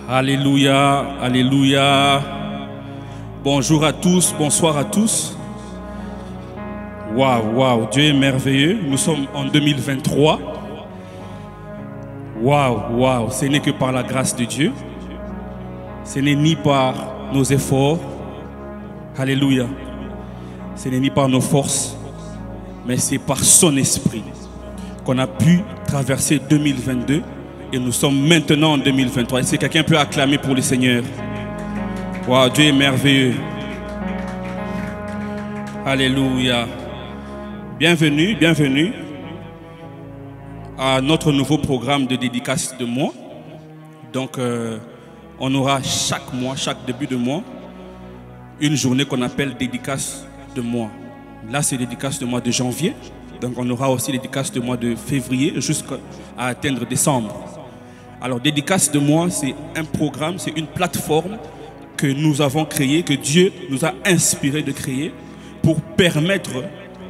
Alléluia, alléluia. Bonjour à tous, bonsoir à tous. Waouh, waouh, Dieu est merveilleux. Nous sommes en 2023. Waouh, waouh, ce n'est que par la grâce de Dieu. Ce n'est ni par nos efforts. Alléluia. Ce n'est ni par nos forces, mais c'est par son esprit qu'on a pu traverser 2022 et nous sommes maintenant en 2023. Est-ce que quelqu'un peut acclamer pour le Seigneur? Waouh, Dieu est merveilleux. Alléluia. Bienvenue, bienvenue à notre nouveau programme de dédicace de mois. Donc, on aura chaque mois, chaque début de mois, une journée qu'on appelle dédicace de mois. Là, c'est dédicace de mois de janvier. Donc, on aura aussi dédicace de mois de février jusqu'à atteindre décembre. Alors, dédicace de mois, c'est un programme, c'est une plateforme que nous avons créée, que Dieu nous a inspiré de créer pour permettre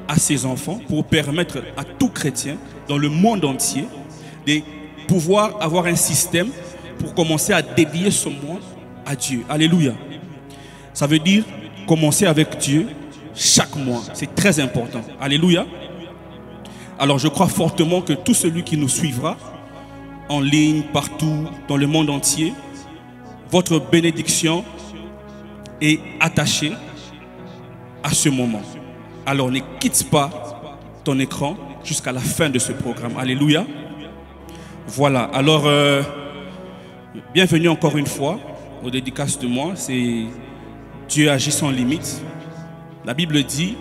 à ses enfants, pour permettre à tout chrétien dans le monde entier de pouvoir avoir un système pour commencer à dédier ce mois à Dieu. Alléluia. Ça veut dire commencer avec Dieu chaque mois. C'est très important. Alléluia. Alors je crois fortement que tout celui qui nous suivra en ligne, partout, dans le monde entier, votre bénédiction est attachée à ce moment. Alors ne quitte pas ton écran jusqu'à la fin de ce programme. Alléluia. Voilà. Alors, bienvenue encore une fois aux dédicaces de mois. C'est Dieu agit sans limite. La Bible dit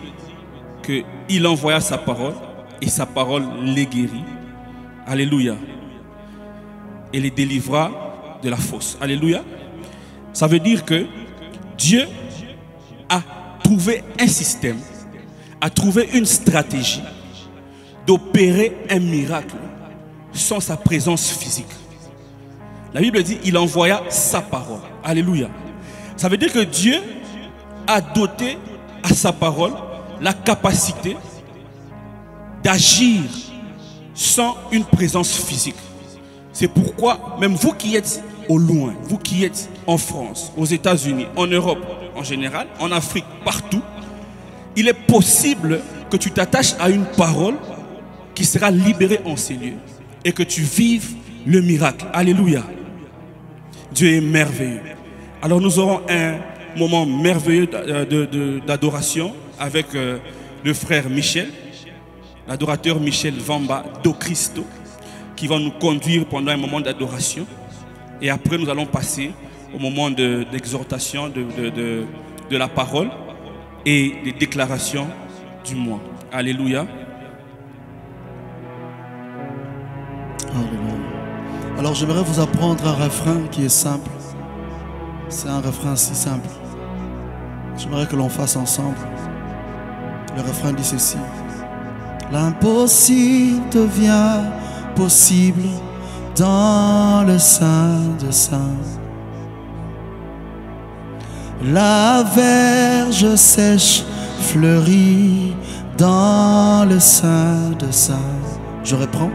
qu'il envoya sa parole et sa parole les guérit. Alléluia. Et les délivra de la fosse. Alléluia. Ça veut dire que Dieu a trouvé un système, a trouvé une stratégie d'opérer un miracle sans sa présence physique. La Bible dit qu'il envoya sa parole. Alléluia. Ça veut dire que Dieu a doté à sa parole la capacité d'agir sans une présence physique. C'est pourquoi même vous qui êtes au loin, vous qui êtes en France, aux États-Unis, en Europe en général, en Afrique, partout, il est possible que tu t'attaches à une parole qui sera libérée en ces lieux et que tu vives le miracle. Alléluia. Dieu est merveilleux. Alors nous aurons un moment merveilleux d'adoration avec le frère Michel, l'adorateur Michel Vamba do Cristo, qui va nous conduire pendant un moment d'adoration. Et après, nous allons passer au moment d'exhortation de la parole et des déclarations du mois. Alléluia. Alléluia. Alors, j'aimerais vous apprendre un refrain qui est simple. C'est un refrain si simple. J'aimerais que l'on fasse ensemble. Le refrain dit ceci. L'impossible devient possible dans le sein de saints. La verge sèche fleurit dans le sein de saints. Je reprends.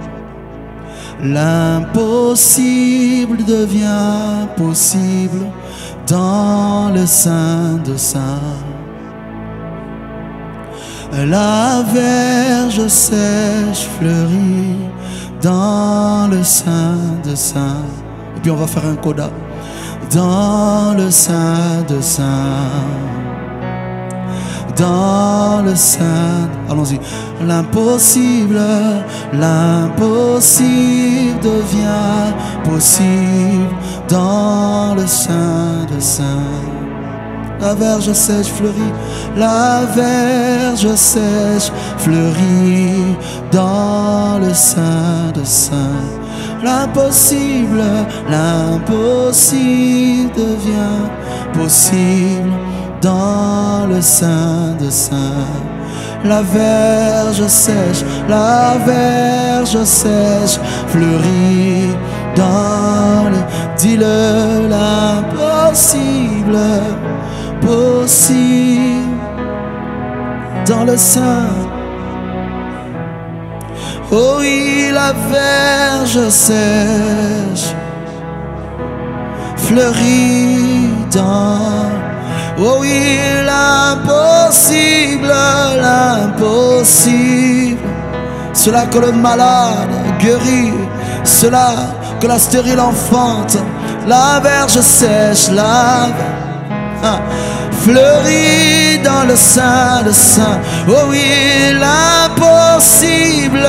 L'impossible devient possible dans le sein de saints. La verge sèche fleurit dans le sein de saints. Et puis on va faire un coda. Dans le sein de saints. Dans le sein. Allons-y. L'impossible, l'impossible devient possible dans le sein de saints. La verge sèche fleurit, la verge sèche fleurit dans le sein de saints. L'impossible, l'impossible devient possible dans le sein de saints. La verge sèche fleurit dans le... Dis-le, l'impossible, possible dans le sein. Oh oui, la verge sèche fleurit dans... Oh oui, l'impossible, l'impossible. Cela que le malade guérit, cela que la stérile enfante, la verge sèche, fleurit dans le sein de saint. Oh oui, l'impossible,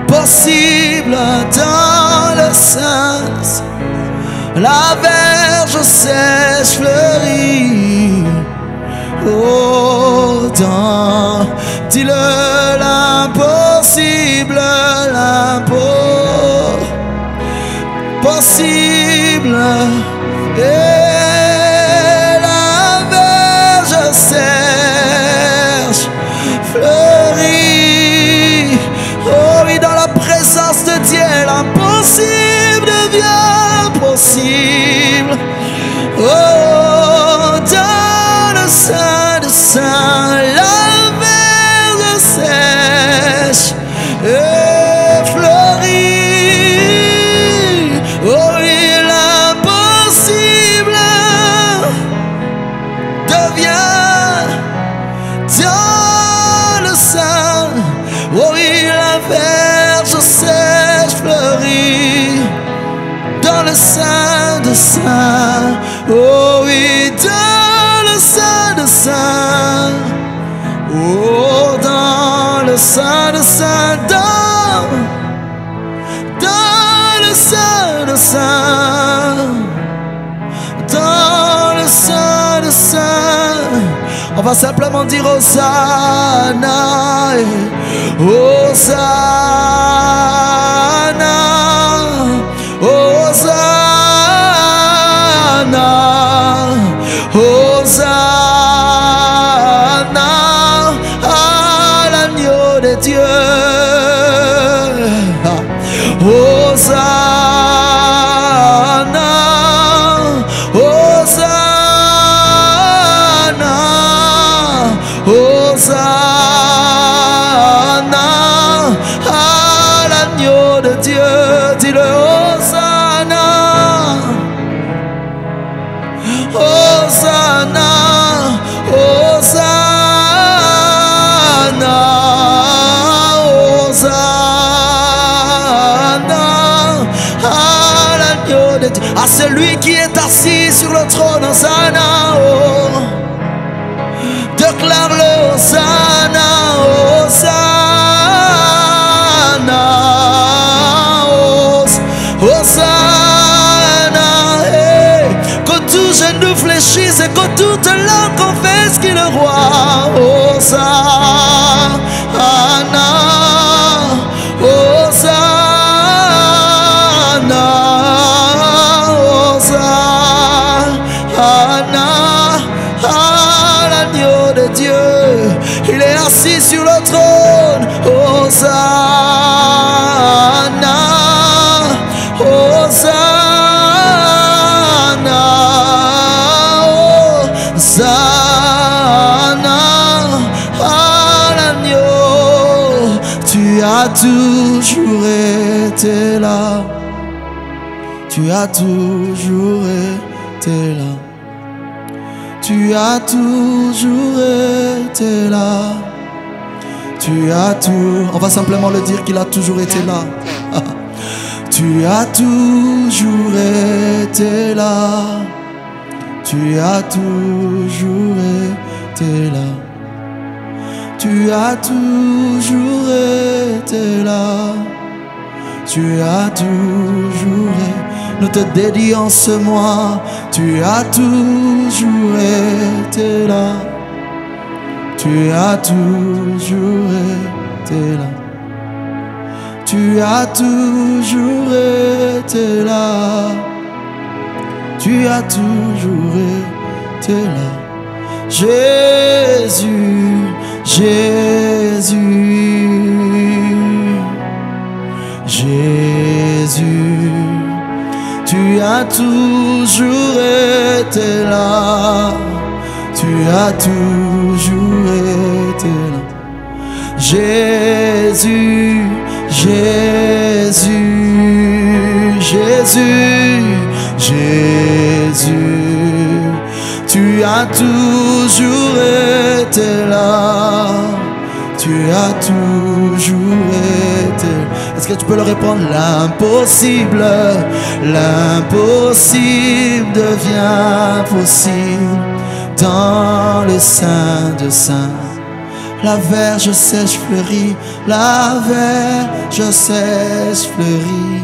l'impossible dans le sein de saint. La verge sèche fleurit. Oh, dans, dis-le, l'impossible, l'impossible. Et la verge sèche fleurit. Oh oui, dans la présence de Dieu, l'impossible devient possible. Oh, dans le sein de saint, la verge sèche et fleurit. Oh oui, l'impossible devient dans le sein. Oh oui, la verge sèche fleurit dans le sein de saint. Oh oui, dans le sein de saint. Oh, dans le sein de saint. Dans le sein de saint. Dans le sein de saint. On va simplement dire Hosanna, Hosanna, Hosanna, Hosanna à l'agneau de Dieu. Hosanna, Hosanna, Hosanna à l'agneau de Dieu. Dis-le, Hosanna, Hosanna, Hosanna, Hosanna à l'agneau de Dieu. À celui qui est assis sur le trône, Hosanna, oh. Déclare-le, Hosanna, Hosanna, Hosanna, hey. Que tout genou fléchisse et que toute langue confesse qu'il est le roi. Hosanna, Hosanna, Hosanna à l'agneau de Dieu. Il est assis sur le trône. Hosanna, Hosanna, Hosanna à l'agneau. Tu as toujours été là. Tu as toujours été là. Tu as toujours été là. Tu as tout. On va simplement le dire qu'il a toujours été là. Tu as toujours été là. Tu as toujours été là. Tu as toujours été là. Tu as toujours été. Nous te dédions ce mois. Tu as toujours été là. Tu as toujours été là. Tu as toujours été là. Tu as toujours été là. Jésus, Jésus, Jésus, tu as toujours été là. Tu as toujours été là. Jésus, Jésus, Jésus, Jésus, tu as toujours été là. Tu as toujours été. Est-ce que tu peux le répondre? L'impossible, l'impossible devient possible dans le Saint de Saints. La verge sèche fleurit, la verge sèche fleurit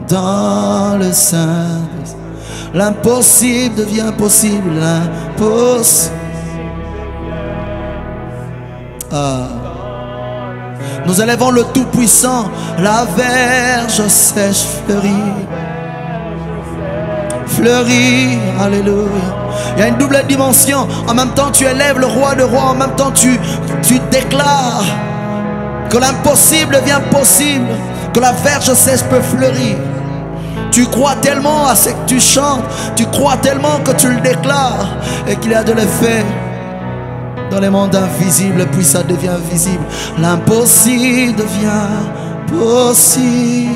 dans le Saint de Saints. L'impossible devient possible, l'impossible. Nous élevons le Tout-Puissant, la verge sèche fleurit. Fleurit, alléluia. Il y a une double dimension. En même temps tu élèves le roi de rois, en même temps tu déclares que l'impossible devient possible, que la verge sèche peut fleurir. Tu crois tellement à ce que tu chantes, tu crois tellement que tu le déclares et qu'il y a de l'effet. Dans les mondes invisibles, puis ça devient visible. L'impossible devient possible.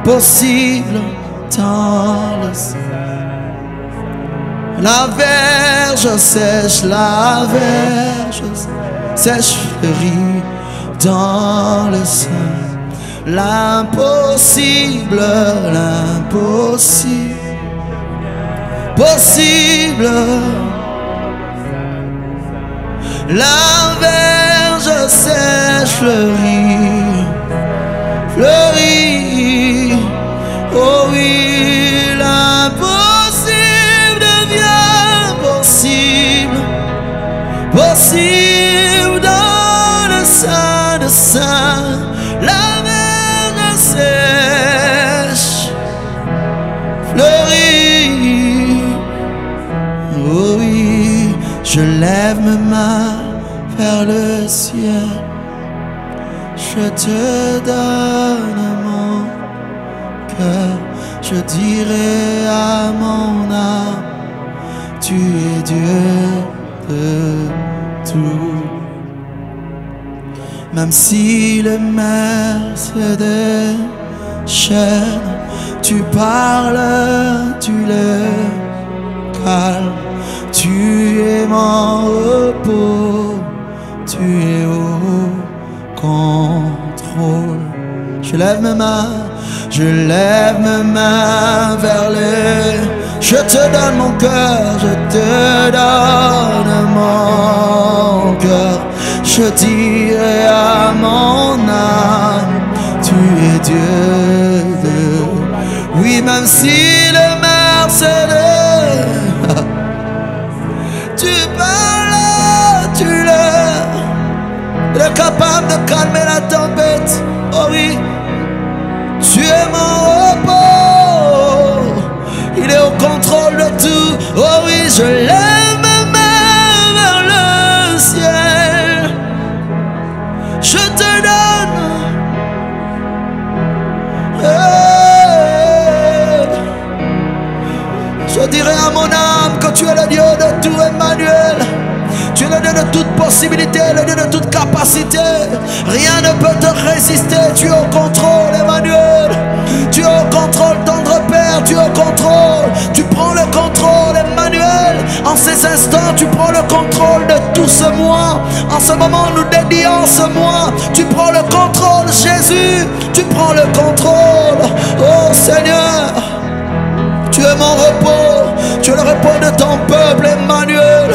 Possible dans le ciel. La verge sèche, la verge sèche fleurit dans le sein. L'impossible, l'impossible. Possible. La verge sèche fleurit, fleurit. Oh oui, l'impossible devient possible, possible dans le Saint de Saints. La verge sèche fleurit. Oh oui, je lève mes mains vers le ciel, je te donne mon cœur, je dirai à mon âme, tu es Dieu de tout. Même si les mers se déchaînent, tu parles, tu les calmes. Tu es mon repos, tu es au contrôle. Je lève mes mains, je lève mes mains vers les. Je te donne mon cœur, je te donne mon cœur. Je dirai à mon âme, tu es Dieu de. Oui, même si le mer se lève. Tu parles, tu l'es capable de calmer la tempête. Oh oui, tu es mon repos. Il est au contrôle de tout. Oh oui, je lève mes mains vers le ciel. Je te donne. Je dirai à mon âme que tu es le Dieu de tout, Emmanuel. Tu es le Dieu de toute possibilité, le Dieu de toute capacité. Rien ne peut te résister. Tu es au contrôle, Emmanuel. Tu es au contrôle, tendre Père. Tu es au contrôle. Tu prends le contrôle, Emmanuel. En ces instants, tu prends le contrôle de tout ce mois. En ce moment, nous dédions ce mois. Tu prends le contrôle, Jésus. Tu prends le contrôle. Oh Seigneur. Tu es mon repos, tu es le repos de ton peuple, Emmanuel.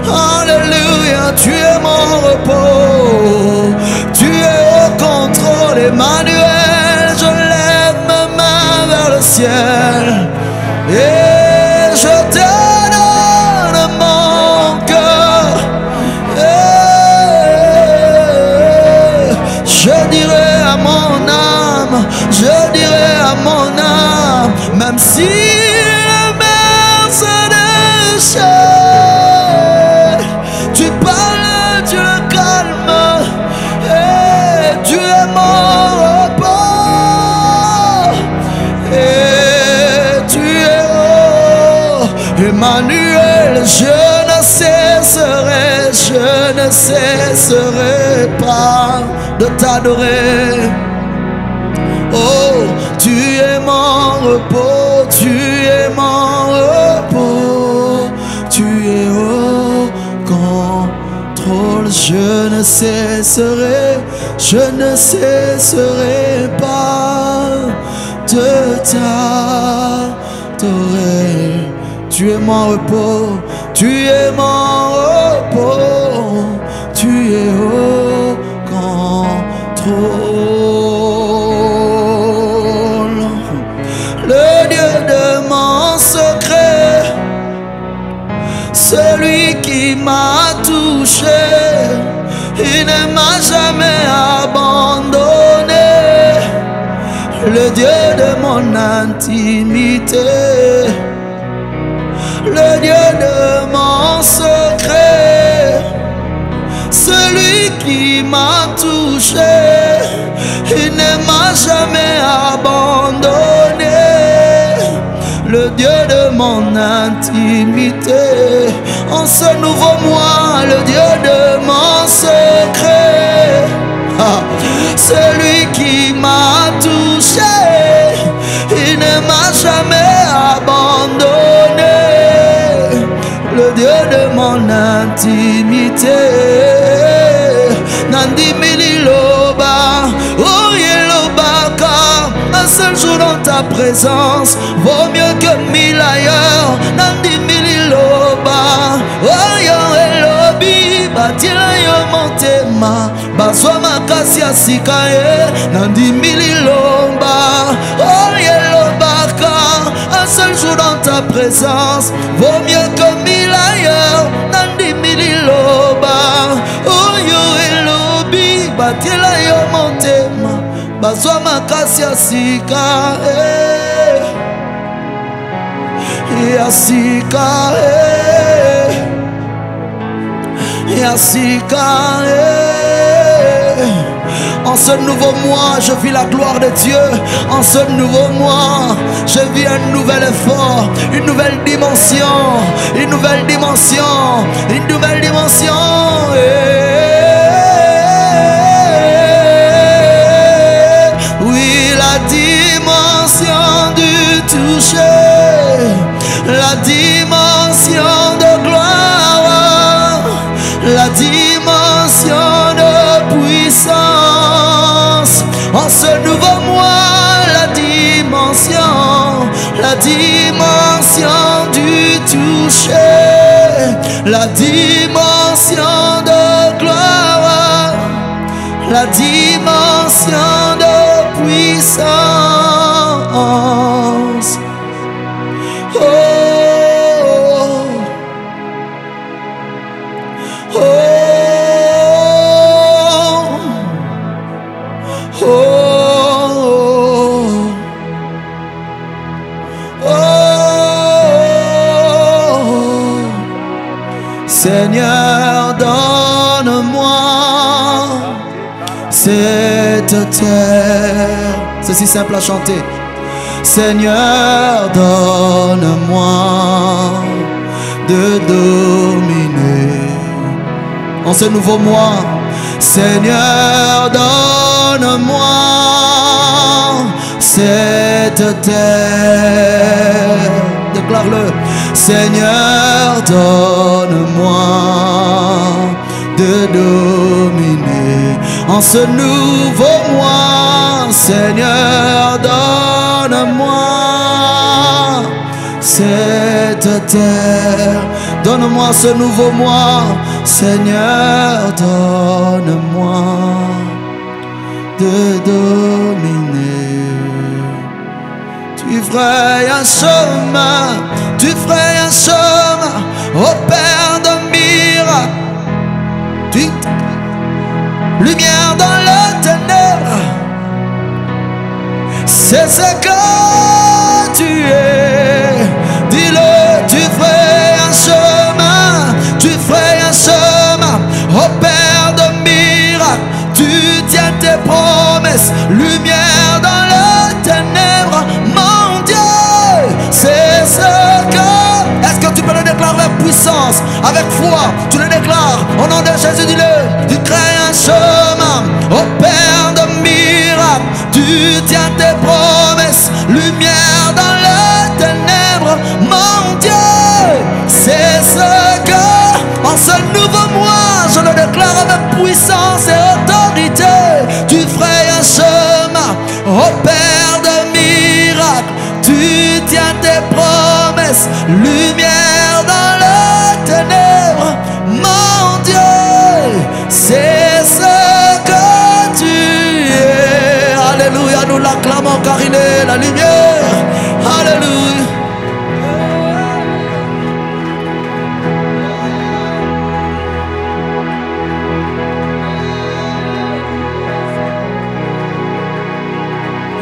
Alléluia, tu es mon repos, tu es au contrôle, Emmanuel. Je lève ma main vers le ciel et je te donne mon cœur. Je dirai à mon âme, je dirai à mon âme, même si la mer se déchaîne, tu parles, tu le calmes, et tu es mon repos, et tu es Emmanuel. Je ne cesserai pas de t'adorer. Oh, tu es mon repos, tu es mon repos, tu es au contrôle. Je ne cesserai pas de t'adorer. Tu es mon repos, tu es mon repos, tu es au contrôle. Le Dieu de mon secret, celui qui m'a touché, il ne m'a jamais abandonné. Le Dieu de mon intimité, le Dieu de mon secret, celui qui m'a touché, il ne m'a jamais abandonné. Le Dieu de mon intimité, en ce nouveau moi, le Dieu de mon secret, celui qui m'a touché, il ne m'a jamais abandonné. Le Dieu de mon intimité, Nandi Mililoba, oh Yelobaka, un seul jour dans ta présence vaut mieux que 1000 ailleurs. Nandi Mililoba, oh yo Elobi, batila yo montema, bazwa makasi ya sikae. Nandi Mililoba, oh Yelobaka, un seul jour dans ta présence vaut mieux que 1000 ailleurs. Nandi Mililoba, oh yo Elobi, batila yo montema, bazwa makasi ya sikae. En ce nouveau mois, je vis la gloire de Dieu. En ce nouveau mois, je vis un nouvel effort, une nouvelle dimension, une nouvelle dimension, une nouvelle dimension. Oui, la dimension du toucher, la dimension de gloire, la dimension de puissance. En ce nouveau mois, la dimension du toucher, la dimension de gloire, la dimension de puissance. Oh, oh, oh, oh, oh. Seigneur, donne-moi cette terre. C'est si simple à chanter. Seigneur, donne-moi de dominer en ce nouveau mois. Seigneur, donne-moi cette terre. Déclare-le. Seigneur, donne-moi de dominer en ce nouveau mois. Seigneur, donne-moi cette terre. Donne-moi ce nouveau mois. Seigneur, donne-moi de dominer. Tu ferais un chemin, tu ferais un chemin au Père de miracles. Lumière dans le ténèbre, c'est ce que tu es. Dis-le, tu ferais un chemin, tu ferais un chemin au Père de miracles. Tu tiens tes promesses, lumière dans le ténèbre, mon Dieu, c'est ce que. Est-ce que tu peux le déclarer avec puissance, avec foi? Tu le déclares au nom de Jésus, dis-le. Tu crées un chemin au Père de miracles, tu tiens tes promesses, car il est la lumière. Alléluia.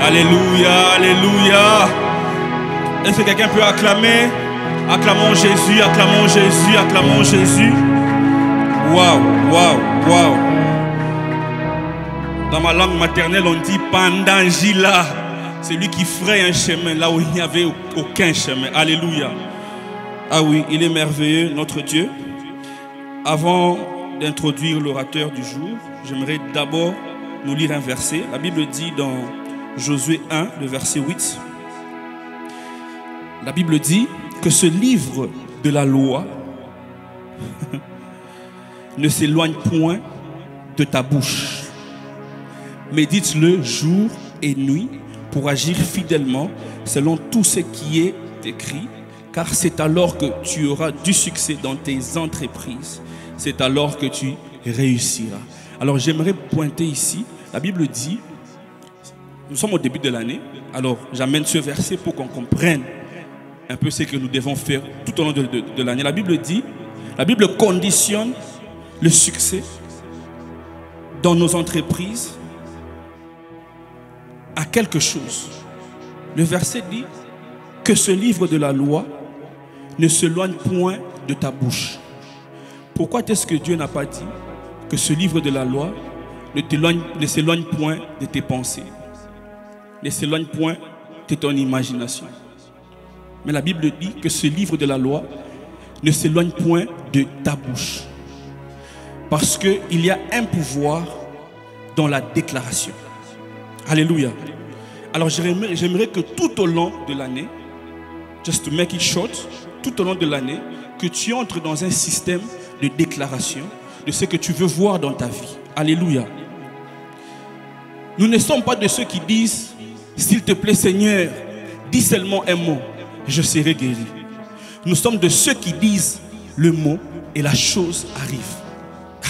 Alléluia, alléluia. Est-ce que quelqu'un peut acclamer? Acclamons Jésus, acclamons Jésus, acclamons Jésus. Waouh, waouh, waouh. Dans ma langue maternelle, on dit Pandangila. C'est lui qui fraye un chemin là où il n'y avait aucun chemin. Alléluia. Ah oui, il est merveilleux, notre Dieu. Avant d'introduire l'orateur du jour, j'aimerais d'abord nous lire un verset. La Bible dit dans Josué 1, le verset 8. La Bible dit que ce livre de la loi ne s'éloigne point de ta bouche. Médite-le jour et nuit pour agir fidèlement selon tout ce qui est écrit, car c'est alors que tu auras du succès dans tes entreprises. C'est alors que tu réussiras. Alors j'aimerais pointer ici, la Bible dit, nous sommes au début de l'année, alors j'amène ce verset pour qu'on comprenne un peu ce que nous devons faire tout au long de l'année. La Bible dit, la Bible conditionne le succès dans nos entreprises à quelque chose. Le verset dit que ce livre de la loi ne s'éloigne point de ta bouche. Pourquoi est-ce que Dieu n'a pas dit que ce livre de la loi ne s'éloigne point de tes pensées, ne s'éloigne point de ton imagination? Mais la Bible dit que ce livre de la loi ne s'éloigne point de ta bouche. Parce qu'il y a un pouvoir dans la déclaration. Alléluia. Alors j'aimerais que tout au long de l'année, just to make it short, tout au long de l'année, que tu entres dans un système de déclaration de ce que tu veux voir dans ta vie. Alléluia. Nous ne sommes pas de ceux qui disent, s'il te plaît Seigneur, dis seulement un mot, je serai guéri. Nous sommes de ceux qui disent le mot et la chose arrive.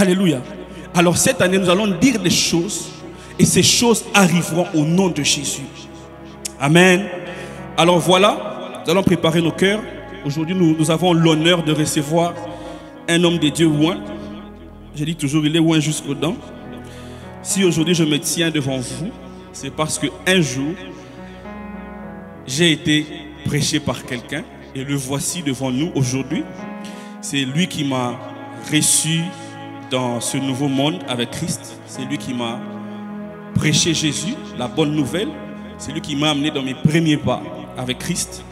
Alléluia. Alors cette année, nous allons dire des choses et ces choses arriveront au nom de Jésus. Amen. Alors voilà, nous allons préparer nos cœurs. Aujourd'hui, nous avons l'honneur de recevoir un homme de Dieu oint. Je dis toujours, il est oint jusqu'aux dents. Si aujourd'hui je me tiens devant vous, c'est parce qu'un jour, j'ai été prêché par quelqu'un et le voici devant nous aujourd'hui. C'est lui qui m'a reçu dans ce nouveau monde avec Christ. C'est lui qui m'a prêché Jésus, la bonne nouvelle. C'est lui qui m'a amené dans mes premiers pas avec Christ.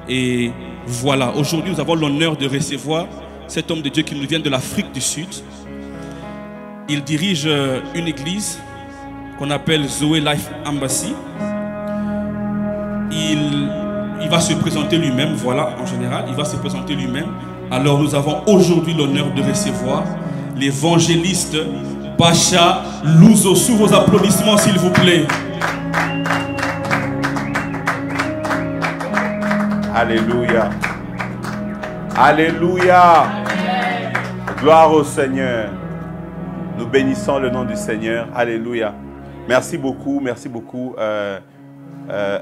Et voilà, aujourd'hui nous avons l'honneur de recevoir cet homme de Dieu qui nous vient de l'Afrique du Sud. Il dirige une église qu'on appelle Zoé Life Embassy. Il va se présenter lui-même, voilà, en général, il va se présenter lui-même. Alors nous avons aujourd'hui l'honneur de recevoir l'évangéliste Bacha Louzo. Sous vos applaudissements, s'il vous plaît. Alléluia. Alléluia. Gloire au Seigneur. Nous bénissons le nom du Seigneur. Alléluia. Merci beaucoup,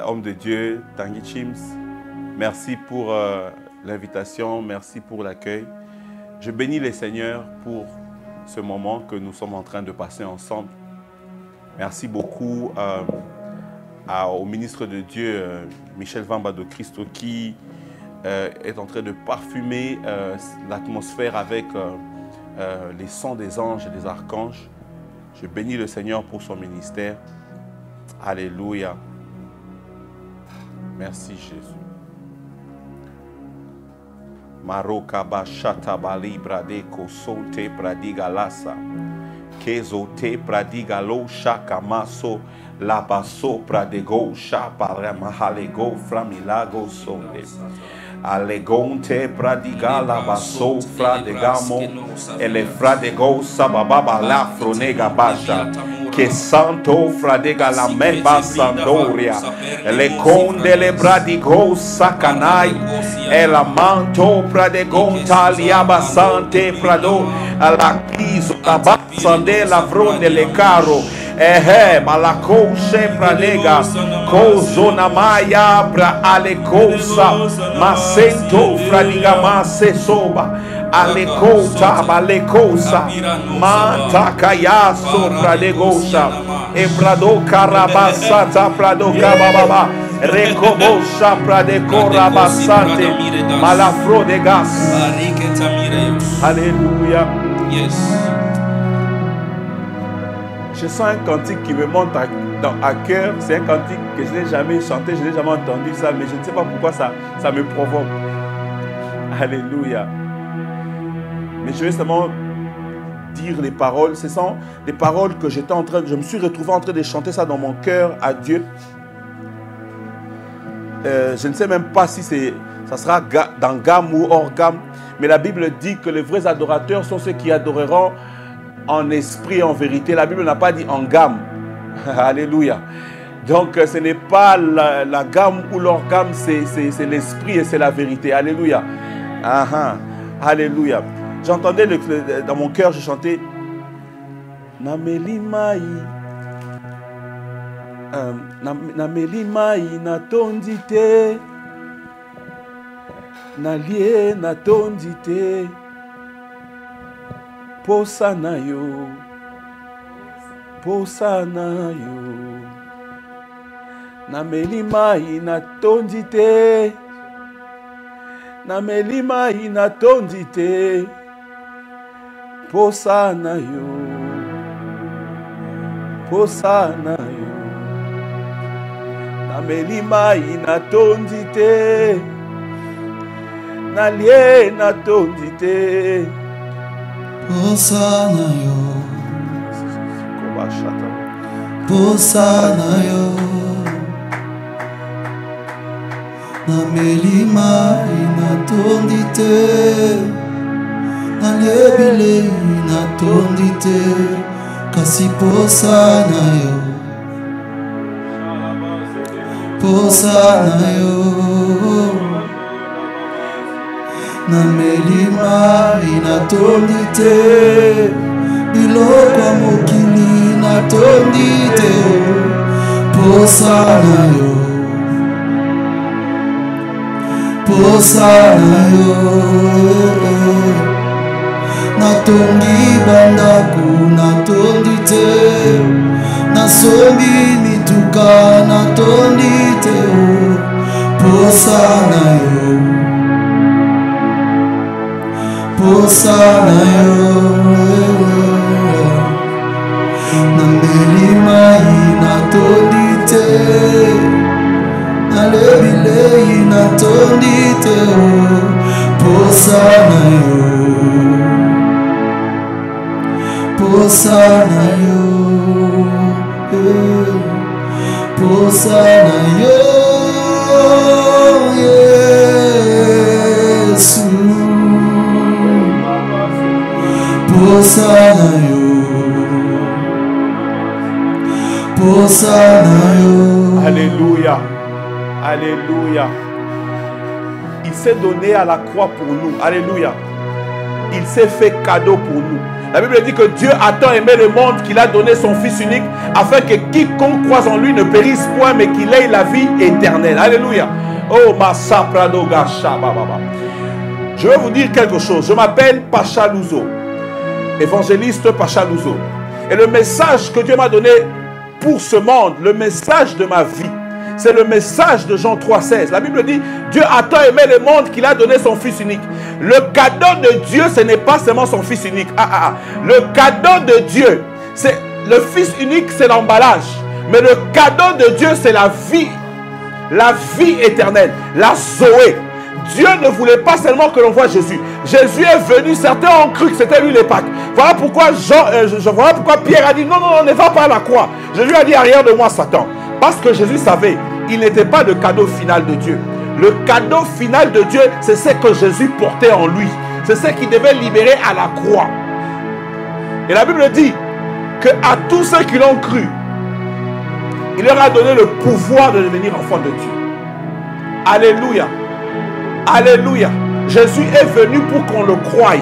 homme de Dieu, Tanguy Chims. Merci pour l'invitation, merci pour l'accueil. Je bénis le Seigneur pour ce moment que nous sommes en train de passer ensemble. Merci beaucoup au ministre de Dieu, Michel Vamba de Christo, qui est en train de parfumer l'atmosphère avec les sons des anges et des archanges. Je bénis le Seigneur pour son ministère. Alléluia. Merci Jésus. Maroka bashata bali bradeko sote pradiga lasa. Kezo te pradiga lo shaka maso la baso pradego shapara mahalego framilago sonde. Alegonte pradiga la baso fradegamo ele fradego sababa la fronega basha. Que santo fradega la meba sandoria le conde le bradigo sacanai e la manto pradegon taliaba sante prado la piso la basande la fronde le caro Ehe, malako shepranega, kozona maya bra alekosa, masento fradiga masesoba, alekota balekosa, mantakaya sopradegosa, ebrado karabasata prado kababa, recobosa pradecora basante, malafro de gas. Alléluia. Yes. Je sens un cantique qui me monte à cœur. C'est un cantique que je n'ai jamais chanté, je n'ai jamais entendu ça, mais je ne sais pas pourquoi ça me provoque. Alléluia. Mais je vais seulement dire les paroles. Ce sont des paroles que je me suis retrouvé en train de chanter ça dans mon cœur à Dieu. Je ne sais même pas si ça sera dans gamme ou hors gamme, mais la Bible dit que les vrais adorateurs sont ceux qui adoreront en esprit et en vérité. La Bible n'a pas dit en gamme. Alléluia. Donc ce n'est pas la gamme ou l'hors gamme, c'est l'esprit et c'est la vérité. Alléluia. Alléluia. J'entendais dans mon cœur, je chantais Namelimai. Namelimai natondite. Nalie natondite. Posanayo. Posanayo. Namelimai natondite. Namelimai natondite. Posanayo. Posanayo. Namelimai natondite. Nalie natondite. Posanayo. Posanayo. Namelimai natondite. Nalebile natondite. Kasi posanayo. Posanayo. Namelimai natondite. Bilokwa mokili natondite. Posanayo. Posanayo. Natongi bandaku natondite. Nasombi mituka natondite. Posanayo. Posanayo. Namelimai natondite. Nalebilei natondite. Posanayo. Posanayo. Posanayo. Yesu. Posanayo. Posanayo. Alléluia. Alléluia. Il s'est donné à la croix pour nous. Alléluia. Il s'est fait cadeau pour nous. La Bible dit que Dieu a tant aimé le monde qu'il a donné son Fils unique afin que quiconque croise en lui ne périsse point mais qu'il ait la vie éternelle. Alléluia. Oh, ma saprado gacha baba. Je vais vous dire quelque chose. Je m'appelle Pacha Louzo, évangéliste Pacha Louzo. Et le message que Dieu m'a donné pour ce monde, le message de ma vie, c'est le message de Jean 3,16. La Bible dit, Dieu a tant aimé le monde qu'il a donné son Fils unique. Le cadeau de Dieu, ce n'est pas seulement son Fils unique. Le cadeau de Dieu, c'est le Fils unique, c'est l'emballage. Mais le cadeau de Dieu, c'est la vie éternelle, la Zoé. Dieu ne voulait pas seulement que l'on voit Jésus. Jésus est venu, certains ont cru que c'était lui les Pâques. Voilà pourquoi, voilà pourquoi Pierre a dit, non, ne va pas à la croix. Jésus a dit, arrière de moi, Satan. Parce que Jésus savait, il n'était pas le cadeau final de Dieu. Le cadeau final de Dieu, c'est ce que Jésus portait en lui. C'est ce qui devait libérer à la croix. Et la Bible dit qu'à tous ceux qui l'ont cru, il leur a donné le pouvoir de devenir enfants de Dieu. Alléluia. Alléluia. Jésus est venu pour qu'on le croie.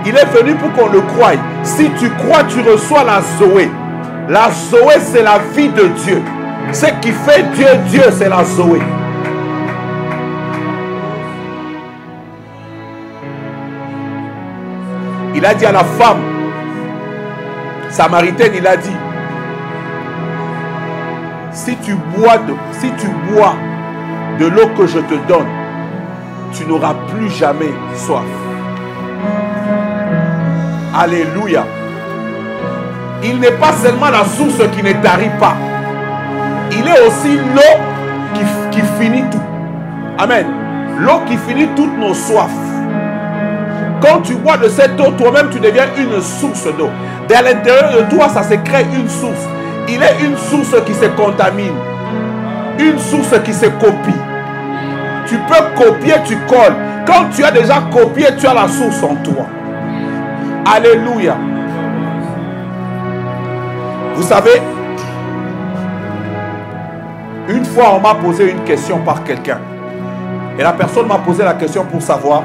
Il est venu pour qu'on le croie. Si tu crois, tu reçois la Zoé. La Zoé, c'est la vie de Dieu. Ce qui fait Dieu, Dieu, c'est la Zoé. Il a dit à la femme samaritaine, il a dit, si tu bois de l'eau que je te donne, tu n'auras plus jamais soif. Alléluia. Il n'est pas seulement la source qui ne tarit pas. Il est aussi l'eau qui finit tout. Amen. L'eau qui finit toutes nos soifs. Quand tu bois de cette eau, toi-même tu deviens une source d'eau. À l'intérieur de toi, ça se crée une source. Il est une source qui se contamine. Une source qui se copie. Tu peux copier, tu colles. Quand tu as déjà copié, tu as la source en toi. Alléluia. Vous savez, une fois on m'a posé une question par quelqu'un. Et la personne m'a posé la question pour savoir.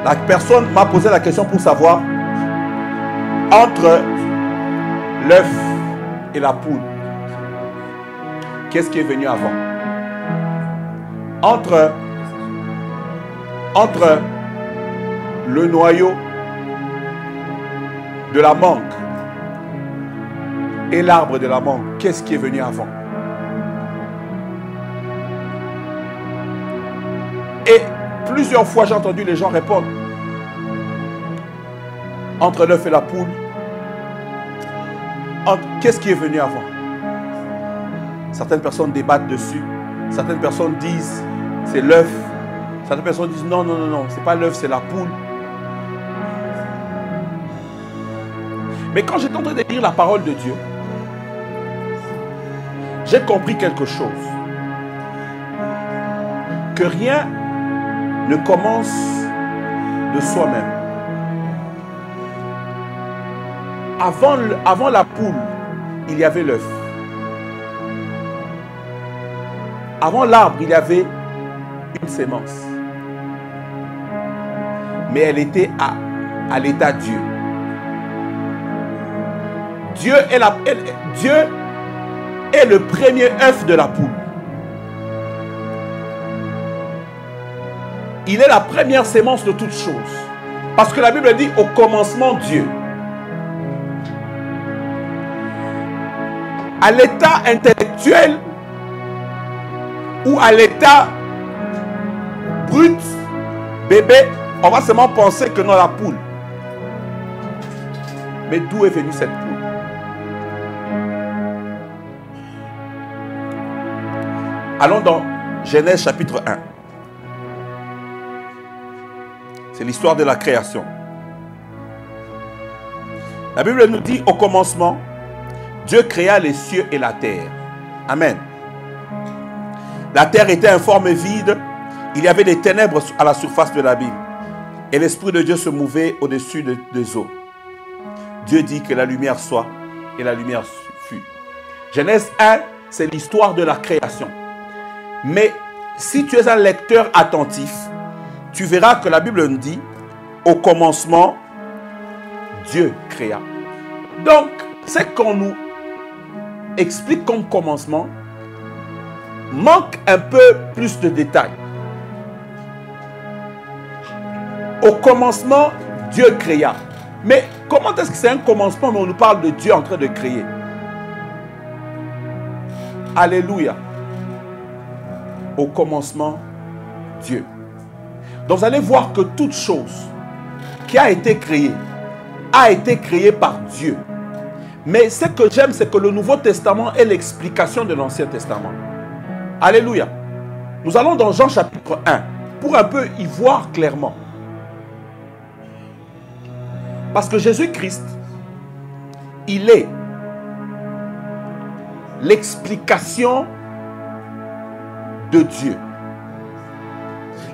La personne m'a posé la question pour savoir entre l'œuf et la poule, qu'est-ce qui est venu avant? Entre le noyau de la mangue et l'arbre de la mangue, qu'est-ce qui est venu avant? Et plusieurs fois j'ai entendu les gens répondre entre l'œuf et la poule. Qu'est-ce qui est venu avant? Certaines personnes débattent dessus. Certaines personnes disent c'est l'œuf. Certaines personnes disent non, non, non, non, c'est pas l'œuf, c'est la poule. Mais quand j'étais en train de lire la parole de Dieu, j'ai compris quelque chose. Que rien ne commence de soi-même. Avant la poule, il y avait l'œuf. Avant l'arbre, il y avait une sémence. Mais elle était à l'état Dieu. Dieu est le premier œuf de la poule. Il est la première sémence de toutes choses. Parce que la Bible dit au commencement Dieu. À l'état intellectuel ou à l'état brut, bébé, on va seulement penser que non, la poule. Mais d'où est venue cette poule? Allons dans Genèse chapitre 1. C'est l'histoire de la création. La Bible nous dit au commencement, Dieu créa les cieux et la terre. Amen. La terre était informe et vide. Il y avait des ténèbres à la surface de l'abîme. Et l'Esprit de Dieu se mouvait au-dessus des eaux. Dieu dit que la lumière soit, et la lumière fut. Genèse 1, c'est l'histoire de la création. Mais si tu es un lecteur attentif, tu verras que la Bible nous dit, au commencement, Dieu créa. Donc, ce qu'on nous explique comme commencement manque un peu plus de détails. Au commencement, Dieu créa. Mais comment est-ce que c'est un commencement, mais on nous parle de Dieu en train de créer? Alléluia. Au commencement, Dieu. Donc vous allez voir que toute chose qui a été créée par Dieu. Mais ce que j'aime, c'est que le Nouveau Testament est l'explication de l'Ancien Testament. Alléluia. Nous allons dans Jean chapitre 1 pour un peu y voir clairement. Parce que Jésus-Christ, il est l'explication de Dieu.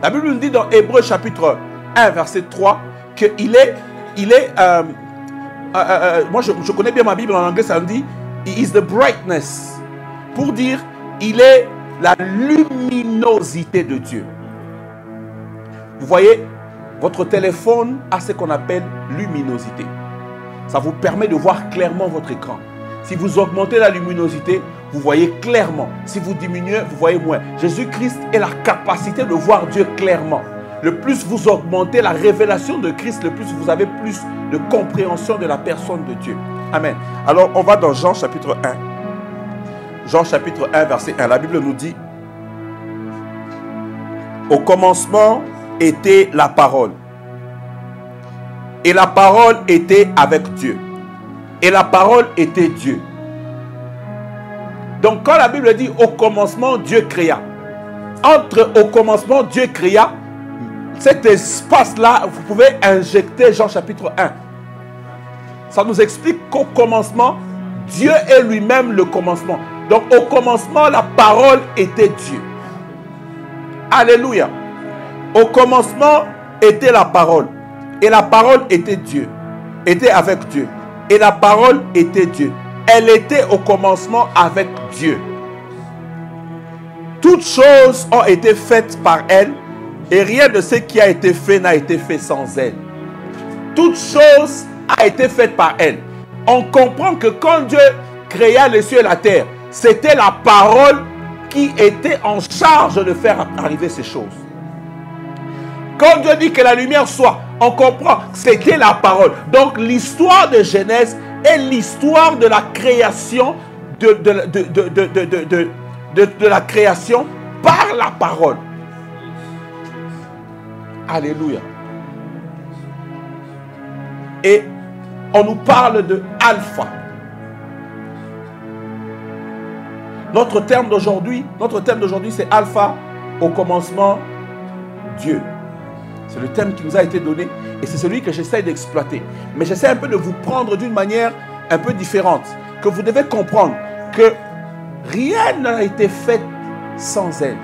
La Bible nous dit dans Hébreux chapitre 1 verset 3 qu'il est moi je connais bien ma Bible en anglais, ça me dit he is the brightness, pour dire il est la luminosité de Dieu. Vous voyez, votre téléphone a ce qu'on appelle luminosité. Ça vous permet de voir clairement votre écran. Si vous augmentez la luminosité, vous voyez clairement. Si vous diminuez, vous voyez moins. Jésus-Christ est la capacité de voir Dieu clairement. Le plus vous augmentez la révélation de Christ, le plus vous avez plus de compréhension de la personne de Dieu. Amen. Alors, on va dans Jean chapitre 1. Jean chapitre 1, verset 1. La Bible nous dit: au commencement était la parole. Et la parole était avec Dieu. Et la parole était Dieu. Donc quand la Bible dit au commencement Dieu créa, entre au commencement Dieu créa, cet espace-là, vous pouvez injecter Jean chapitre 1. Ça nous explique qu'au commencement, Dieu est lui-même le commencement. Donc au commencement, la parole était Dieu. Alléluia. Au commencement était la parole. Et la parole était Dieu. Était avec Dieu. Et la parole était Dieu. Elle était au commencement avec Dieu. Toutes choses ont été faites par elle. Et rien de ce qui a été fait n'a été fait sans elle. Toute chose a été faite par elle. On comprend que quand Dieu créa les cieux et la terre, c'était la parole qui était en charge de faire arriver ces choses. Quand Dieu dit que la lumière soit, on comprend que c'était la parole. Donc l'histoire de Genèse est l'histoire de la création de la création par la parole. Alléluia. Et on nous parle de alpha. Notre thème d'aujourd'hui, c'est alpha, au commencement, Dieu. C'est le thème qui nous a été donné et c'est celui que j'essaie d'exploiter. Mais j'essaie un peu de vous prendre d'une manière un peu différente. Que vous devez comprendre que rien n'a été fait sans elle.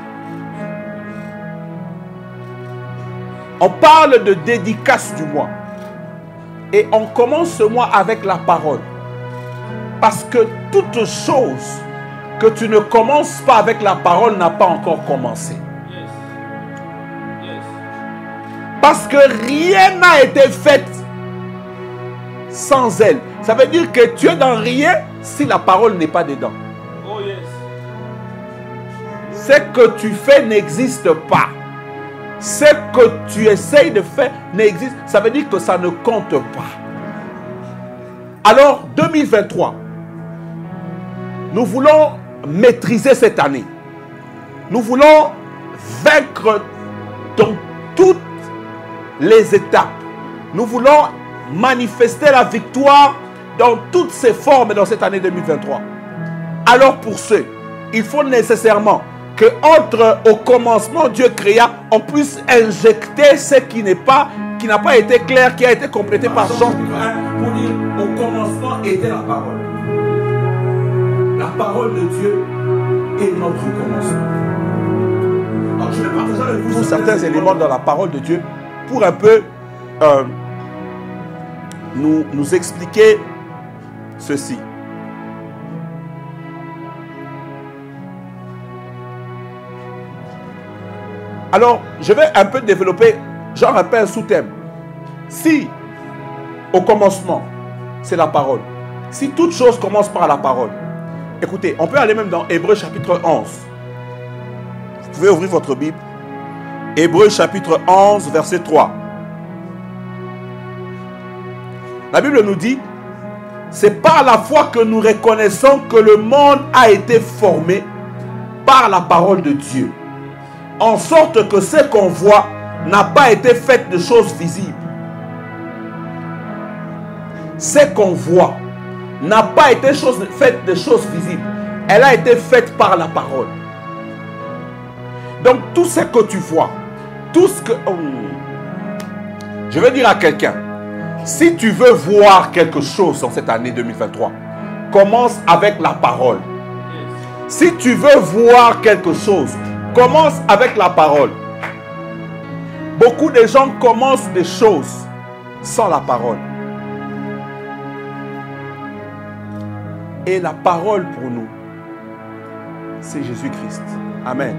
On parle de dédicace du mois. Et on commence ce mois avec la parole. Parce que toute chose que tu ne commences pas avec la parole n'a pas encore commencé. Parce que rien n'a été fait sans elle. Ça veut dire que tu es dans rien si la parole n'est pas dedans. Oh yes. Ce que tu fais n'existe pas. Ce que tu essayes de faire n'existe. Ça veut dire que ça ne compte pas. Alors, 2023, nous voulons maîtriser cette année. Nous voulons vaincre dans toutes les étapes. Nous voulons manifester la victoire dans toutes ses formes dans cette année 2023. Alors pour ce, il faut nécessairement que entre au commencement Dieu créa, on puisse injecter ce qui n'a pas été clair, qui a été complété par Jean pour dire au commencement était la parole. La parole de Dieu est notre commencement. Alors je vais partager avec vous certains éléments dans la parole de Dieu pour un peu nous expliquer ceci. Alors, je vais un peu développer, genre un peu un sous-thème. Si, au commencement, c'est la parole. Si toute chose commence par la parole. Écoutez, on peut aller même dans Hébreux chapitre 11. Vous pouvez ouvrir votre Bible. Hébreux chapitre 11, verset 3. La Bible nous dit, c'est par la foi que nous reconnaissons que le monde a été formé par la parole de Dieu. En sorte que ce qu'on voit n'a pas été fait de choses visibles. Ce qu'on voit n'a pas été fait de choses visibles. Elle a été faite par la parole. Donc tout ce que tu vois, tout ce que... Je veux dire à quelqu'un, si tu veux voir quelque chose dans cette année 2023, commence avec la parole. Si tu veux voir quelque chose, commence avec la parole. Beaucoup de gens commencent des choses sans la parole. Et la parole pour nous, c'est Jésus-Christ. Amen.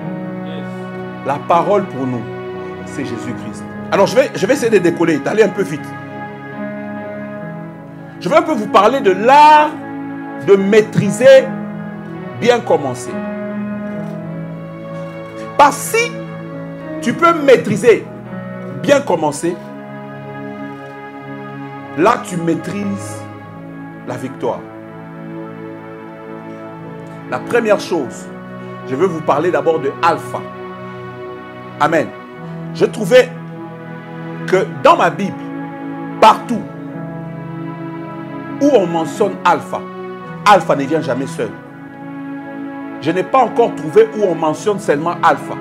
La parole pour nous, c'est Jésus-Christ. Alors je vais essayer de décoller, d'aller un peu vite. Je veux un peu vous parler de l'art de maîtriser, bien commencer. Parce que si tu peux maîtriser, bien commencer, là tu maîtrises la victoire. La première chose, je veux vous parler d'abord de Alpha. Amen. Je trouvais que dans ma Bible, partout où on mentionne Alpha, Alpha ne vient jamais seul. Je n'ai pas encore trouvé où on mentionne seulement Alpha.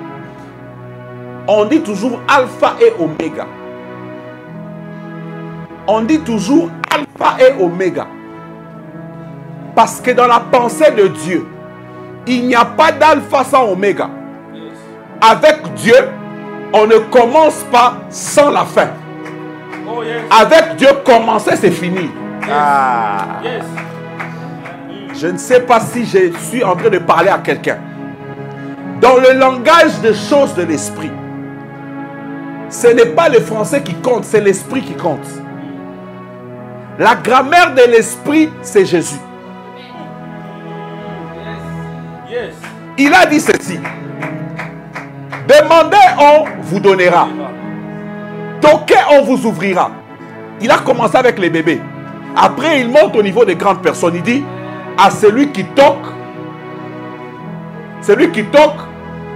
On dit toujours Alpha et Oméga. On dit toujours Alpha et Oméga. Parce que dans la pensée de Dieu, il n'y a pas d'alpha sans oméga. Avec Dieu, on ne commence pas sans la fin. Avec Dieu, commencer, c'est fini. Je ne sais pas si je suis en train de parler à quelqu'un. Dans le langage des choses de l'esprit, ce n'est pas le français qui compte, c'est l'esprit qui compte. La grammaire de l'esprit, c'est Jésus. Il a dit ceci: demandez, on vous donnera. Toquez, on vous ouvrira. Il a commencé avec les bébés. Après, il monte au niveau des grandes personnes. Il dit: à celui qui toque,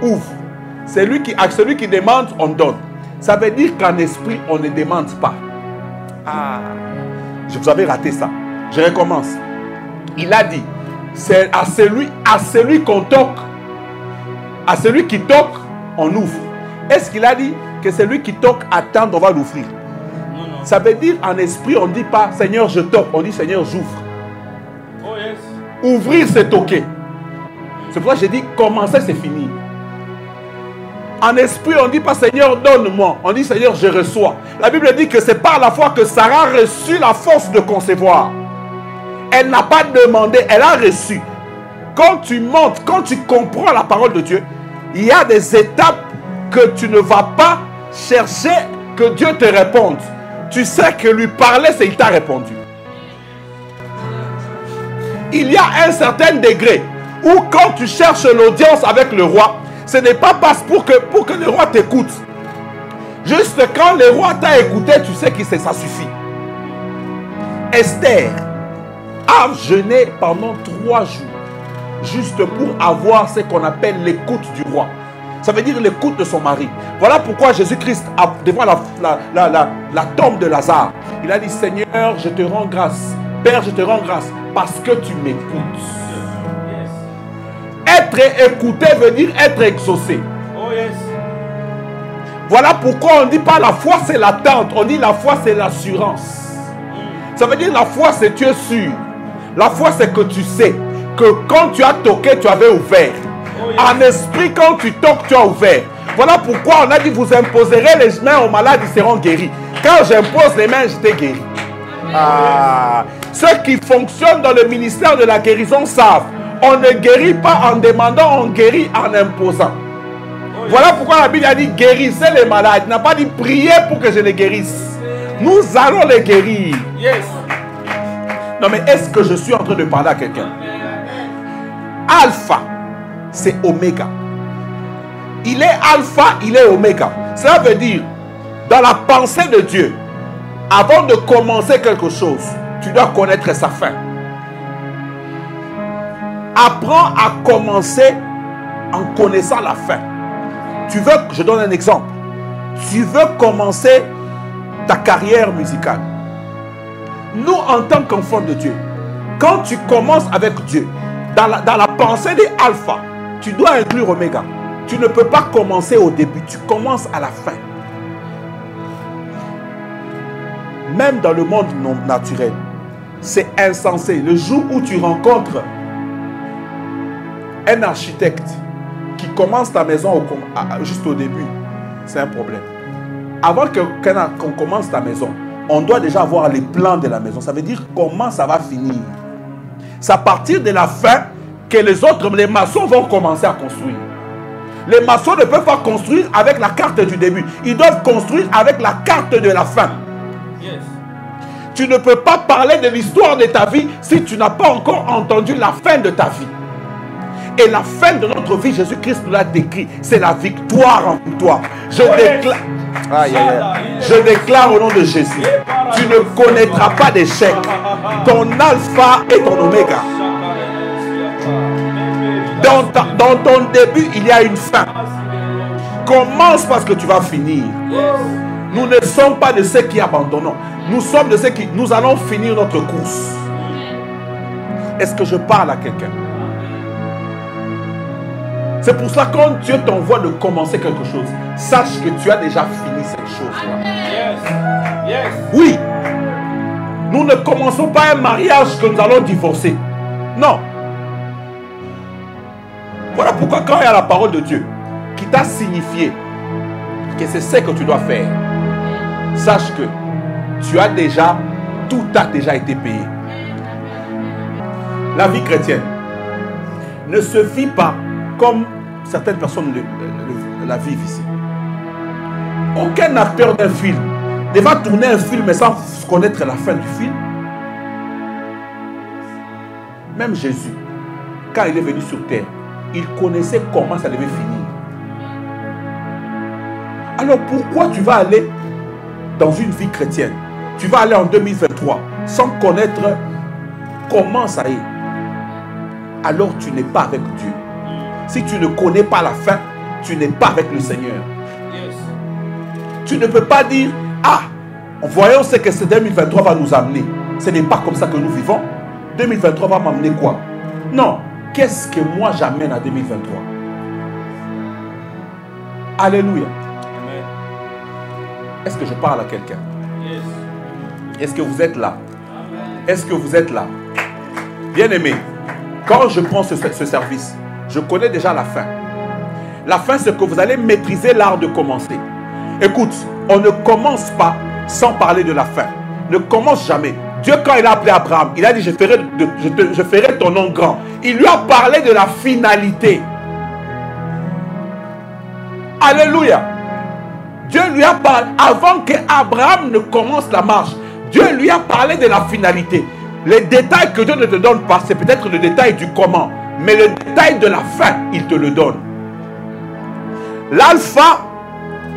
ouvre. À celui qui demande, on donne. Ça veut dire qu'en esprit, on ne demande pas. Je vous avais raté ça. Je recommence. Il a dit: c'est à celui qu'on toque, à celui qui toque, on ouvre. Est-ce qu'il a dit que celui qui toque attend, on va l'ouvrir? Ça veut dire en esprit, on ne dit pas Seigneur je toque, on dit Seigneur j'ouvre. Ouvrir c'est toquer. C'est pourquoi j'ai dit commencer c'est fini. En esprit on ne dit pas Seigneur donne-moi, on dit Seigneur je reçois. La Bible dit que c'est par la foi que Sarah a reçu la force de concevoir. Elle n'a pas demandé, elle a reçu. Quand tu montes, quand tu comprends la parole de Dieu, il y a des étapes que tu ne vas pas chercher que Dieu te réponde. Tu sais que lui parler, c'est qu'il t'a répondu. Il y a un certain degré où quand tu cherches l'audience avec le roi, ce n'est pas pour que le roi t'écoute. Juste quand le roi t'a écouté, tu sais que ça suffit. Esther a jeûné pendant 3 jours juste pour avoir ce qu'on appelle l'écoute du roi. Ça veut dire l'écoute de son mari. Voilà pourquoi Jésus-Christ, devant la tombe de Lazare, il a dit Seigneur, je te rends grâce. Père, je te rends grâce parce que tu m'écoutes. Être écouté veut dire être exaucé. Voilà pourquoi on ne dit pas la foi c'est l'attente, on dit la foi c'est l'assurance. Ça veut dire la foi c'est tu es sûr. La foi c'est que tu sais que quand tu as toqué tu avais ouvert. En esprit quand tu toques tu as ouvert. Voilà pourquoi on a dit vous imposerez les mains aux malades, ils seront guéris. Quand j'impose les mains, j'étais guéri. Ceux qui fonctionnent dans le ministère de la guérison savent. On ne guérit pas en demandant, on guérit en imposant. Voilà pourquoi la Bible a dit guérissez les malades. Il n'a pas dit priez pour que je les guérisse. Nous allons les guérir. Non mais est-ce que je suis en train de parler à quelqu'un? Alpha, c'est oméga. Il est alpha, il est oméga. Cela veut dire, dans la pensée de Dieu, avant de commencer quelque chose, tu dois connaître sa fin. Apprends à commencer en connaissant la fin. Tu veux, je donne un exemple. Tu veux commencer ta carrière musicale. Nous, en tant qu'enfants de Dieu, quand tu commences avec Dieu, dans la pensée des alpha, tu dois inclure oméga. Tu ne peux pas commencer au début, tu commences à la fin. Même dans le monde non naturel, c'est insensé. Le jour où tu rencontres un architecte qui commence ta maison juste au début, c'est un problème. Avant qu'on commence ta maison, on doit déjà avoir les plans de la maison. Ça veut dire comment ça va finir. C'est à partir de la fin que les maçons vont commencer à construire. Les maçons ne peuvent pas construire avec la carte du début. Ils doivent construire avec la carte de la fin. Tu ne peux pas parler de l'histoire de ta vie si tu n'as pas encore entendu la fin de ta vie. Et la fin de notre vie, Jésus-Christ nous l'a décrit. C'est la victoire en toi. Je déclare... Aïe, aïe, aïe. Je déclare au nom de Jésus, tu ne connaîtras pas d'échec. Ton alpha et ton oméga. Dans ton début, il y a une fin. Commence parce que tu vas finir. Nous ne sommes pas de ceux qui abandonnons. Nous sommes de ceux qui... Nous allons finir notre course. Est-ce que je parle à quelqu'un? C'est pour cela que quand Dieu t'envoie de commencer quelque chose, sache que tu as déjà fini cette chose-là. Yes. Oui. Nous ne commençons pas un mariage que nous allons divorcer. Non. Voilà pourquoi quand il y a la parole de Dieu qui t'a signifié que c'est ce que tu dois faire, sache que tu as déjà, tout a déjà été payé. La vie chrétienne ne se vit pas comme certaines personnes la vivent ici. Aucun acteur d'un film ne va tourner un film sans connaître la fin du film. Même Jésus, quand il est venu sur terre, il connaissait comment ça devait finir. Alors pourquoi tu vas aller dans une vie chrétienne? Tu vas aller en 2023 sans connaître comment ça est. Alors tu n'es pas avec Dieu. Si tu ne connais pas la fin, tu n'es pas avec le Seigneur. Tu ne peux pas dire, ah, voyons ce que ce 2023 va nous amener. Ce n'est pas comme ça que nous vivons. 2023 va m'amener quoi? Non. Qu'est-ce que moi j'amène à 2023? Alléluia. Est-ce que je parle à quelqu'un? Est-ce que vous êtes là? Est-ce que vous êtes là? Bien-aimé, quand je prends ce service, je connais déjà la fin. La fin, c'est que vous allez maîtriser l'art de commencer. Écoute, on ne commence pas sans parler de la fin. Ne commence jamais. Dieu, quand il a appelé Abraham, il a dit, je ferai ton nom grand. Il lui a parlé de la finalité. Alléluia. Dieu lui a parlé, avant qu'Abraham ne commence la marche, Dieu lui a parlé de la finalité. Les détails que Dieu ne te donne pas, c'est peut-être le détail du comment. Mais le détail de la fin, il te le donne. L'alpha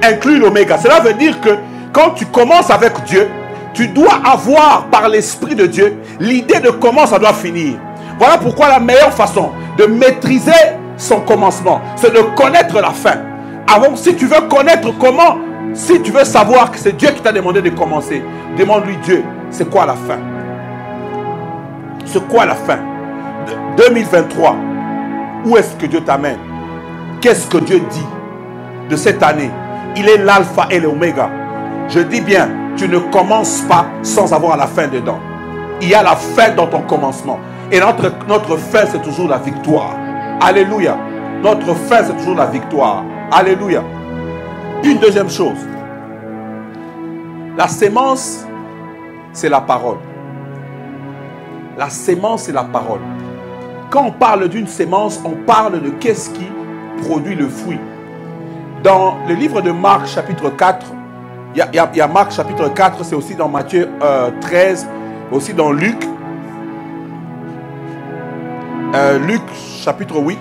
inclut l'oméga. Cela veut dire que quand tu commences avec Dieu, tu dois avoir par l'Esprit de Dieu l'idée de comment ça doit finir. Voilà pourquoi la meilleure façon de maîtriser son commencement, c'est de connaître la fin. Avant, si tu veux connaître comment, si tu veux savoir que c'est Dieu qui t'a demandé de commencer, demande-lui, Dieu, c'est quoi la fin? C'est quoi la fin? 2023, où est-ce que Dieu t'amène? Qu'est-ce que Dieu dit de cette année? Il est l'alpha et l'oméga. Je dis bien, tu ne commences pas sans avoir la fin dedans. Il y a la fin dans ton commencement. Et notre fin, c'est toujours la victoire. Alléluia. Notre fin, c'est toujours la victoire. Alléluia. Une deuxième chose. La sémence, c'est la parole. La sémence, c'est la parole. Quand on parle d'une sémence, on parle de qu'est-ce qui produit le fruit. Dans le livre de Marc, chapitre 4, il y a Marc, chapitre 4, c'est aussi dans Matthieu 13, aussi dans Luc. Luc, chapitre 8.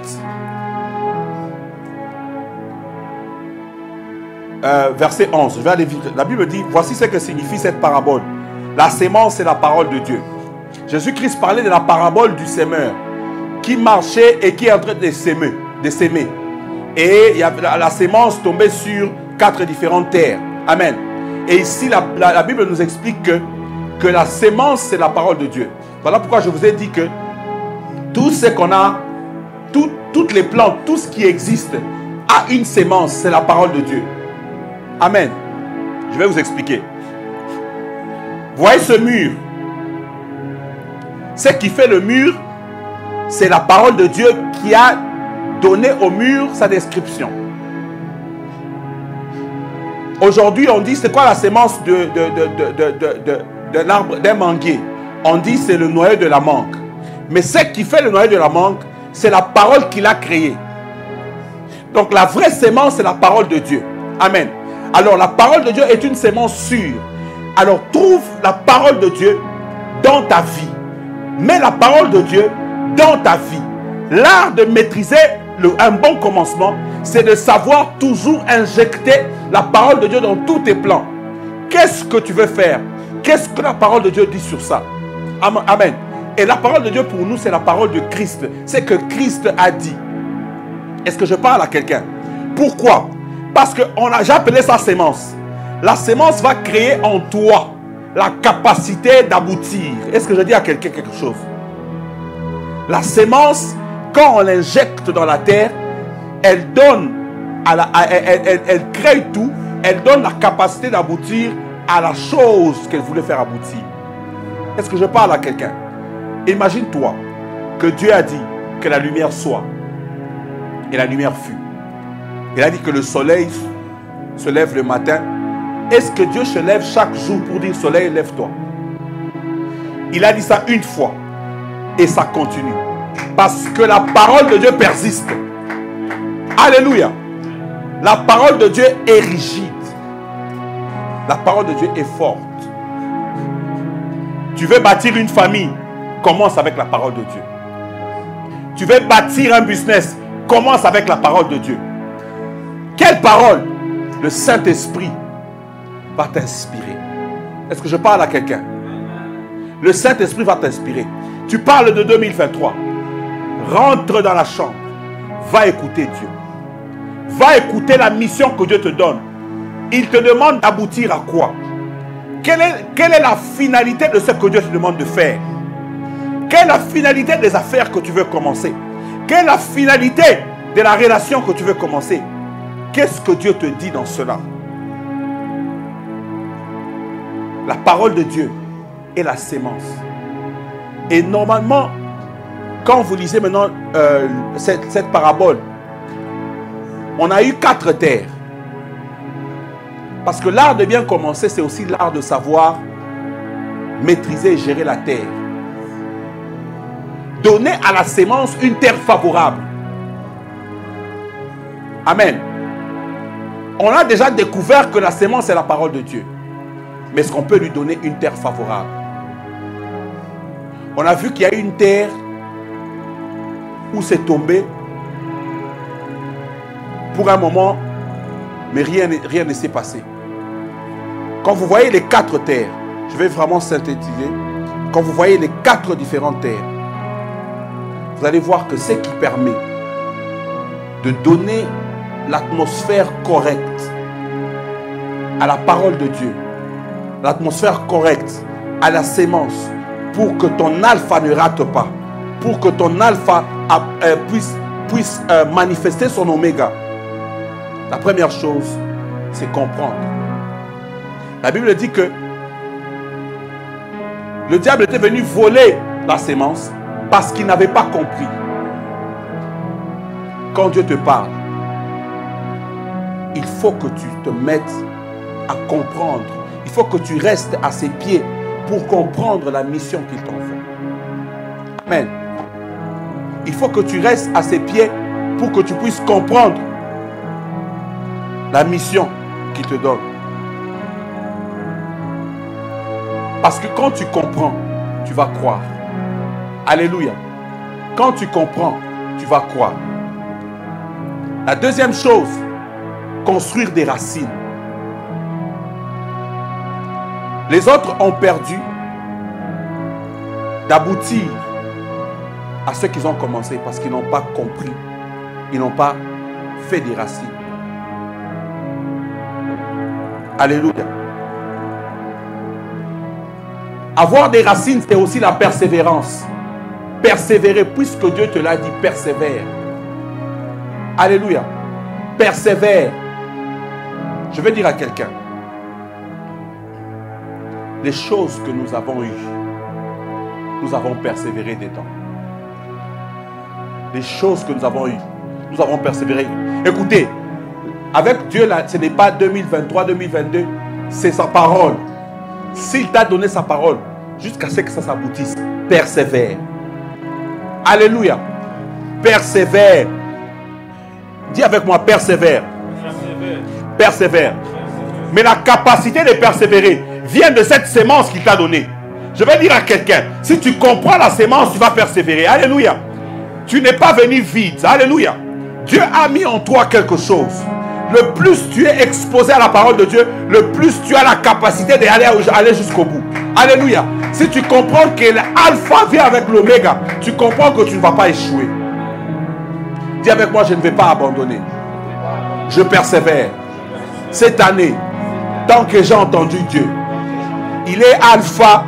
Verset 11. Je vais aller vite. La Bible dit, voici ce que signifie cette parabole. La sémence, c'est la parole de Dieu. Jésus-Christ parlait de la parabole du semeur qui marchait et qui est en train de s'aimer. Et il y a la sémence tombée sur 4 différentes terres. Amen. Et ici, la Bible nous explique que la sémence, c'est la parole de Dieu. Voilà pourquoi je vous ai dit que tout ce qu'on a, toutes les plantes, tout ce qui existe a une sémence, c'est la parole de Dieu. Amen. Je vais vous expliquer. Voyez ce mur. Ce qui fait le mur, c'est la parole de Dieu qui a donné au mur sa description. Aujourd'hui, on dit, c'est quoi la sémence d'un arbre, d'un manguier? On dit, c'est le noyau de la mangue. Mais ce qui fait le noyau de la mangue, c'est la parole qu'il a créée. Donc, la vraie sémence, c'est la parole de Dieu. Amen. Alors, la parole de Dieu est une sémence sûre. Alors trouve la parole de Dieu dans ta vie. Mets la parole de Dieu dans ta vie. L'art de maîtriser un bon commencement, c'est de savoir toujours injecter la parole de Dieu dans tous tes plans. Qu'est-ce que tu veux faire? Qu'est-ce que la parole de Dieu dit sur ça? Amen. Et la parole de Dieu pour nous, c'est la parole de Christ. C'est que Christ a dit. Est-ce que je parle à quelqu'un? Pourquoi? Parce que j'ai appelé ça sémence. La sémence va créer en toi la capacité d'aboutir. Est-ce que je dis à quelqu'un quelque chose? La sémence, quand on l'injecte dans la terre, elle donne, elle crée tout, elle donne la capacité d'aboutir à la chose qu'elle voulait faire aboutir. Est-ce que je parle à quelqu'un? Imagine-toi que Dieu a dit que la lumière soit. Et la lumière fut. Il a dit que le soleil se lève le matin. Est-ce que Dieu se lève chaque jour pour dire soleil, lève-toi? Il a dit ça une fois. Et ça continue. Parce que la parole de Dieu persiste. Alléluia. La parole de Dieu est rigide. La parole de Dieu est forte. Tu veux bâtir une famille, commence avec la parole de Dieu. Tu veux bâtir un business, commence avec la parole de Dieu. Quelle parole? Le Saint-Esprit va t'inspirer. Est-ce que je parle à quelqu'un? Le Saint-Esprit va t'inspirer. Tu parles de 2023. Rentre dans la chambre. Va écouter Dieu. Va écouter la mission que Dieu te donne. Il te demande d'aboutir à quoi? Quelle est la finalité de ce que Dieu te demande de faire? Quelle est la finalité des affaires que tu veux commencer? Quelle est la finalité de la relation que tu veux commencer? Qu'est-ce que Dieu te dit dans cela? La parole de Dieu est la sémence. Et normalement, quand vous lisez maintenant cette parabole, on a eu 4 terres. Parce que l'art de bien commencer, c'est aussi l'art de savoir maîtriser et gérer la terre. Donner à la sémence une terre favorable. Amen. On a déjà découvert que la sémence est la parole de Dieu. Mais est-ce qu'on peut lui donner une terre favorable? On a vu qu'il y a une terre où c'est tombé pour un moment, mais rien ne s'est passé. Quand vous voyez les 4 terres, je vais vraiment synthétiser. Quand vous voyez les 4 différentes terres, vous allez voir que ce qui permet de donner l'atmosphère correcte à la parole de Dieu, l'atmosphère correcte à la sémence, pour que ton alpha ne rate pas, pour que ton alpha puisse manifester son oméga. La première chose, c'est comprendre. La Bible dit que le diable était venu voler la sémence parce qu'il n'avait pas compris. Quand Dieu te parle, il faut que tu te mettes à comprendre. Il faut que tu restes à ses pieds pour comprendre la mission qu'il t'envoie. Amen. Il faut que tu restes à ses pieds pour que tu puisses comprendre la mission qu'il te donne. Parce que quand tu comprends, tu vas croire. Alléluia. Quand tu comprends, tu vas croire. La deuxième chose, construire des racines. Les autres ont perdu d'aboutir à ce qu'ils ont commencé parce qu'ils n'ont pas compris. Ils n'ont pas fait des racines. Alléluia. Avoir des racines, c'est aussi la persévérance. Persévérer, puisque Dieu te l'a dit, persévère. Alléluia. Persévère. Je vais dire à quelqu'un, les choses que nous avons eues, nous avons persévéré dedans. Les choses que nous avons eues, nous avons persévéré. Écoutez, avec Dieu, là, ce n'est pas 2023, 2022, c'est sa parole. S'il t'a donné sa parole, jusqu'à ce que ça s'aboutisse, persévère. Alléluia. Persévère. Dis avec moi, persévère. Persévère. Mais la capacité de persévérer vient de cette sémence qu'il t'a donnée. Je vais dire à quelqu'un, si tu comprends la sémence, tu vas persévérer. Alléluia. Tu n'es pas venu vide. Alléluia. Dieu a mis en toi quelque chose. Le plus tu es exposé à la parole de Dieu, le plus tu as la capacité d'aller jusqu'au bout. Alléluia. Si tu comprends que l'alpha vient avec l'oméga, tu comprends que tu ne vas pas échouer. Dis avec moi, je ne vais pas abandonner. Je persévère. Cette année, tant que j'ai entendu Dieu, il est alpha,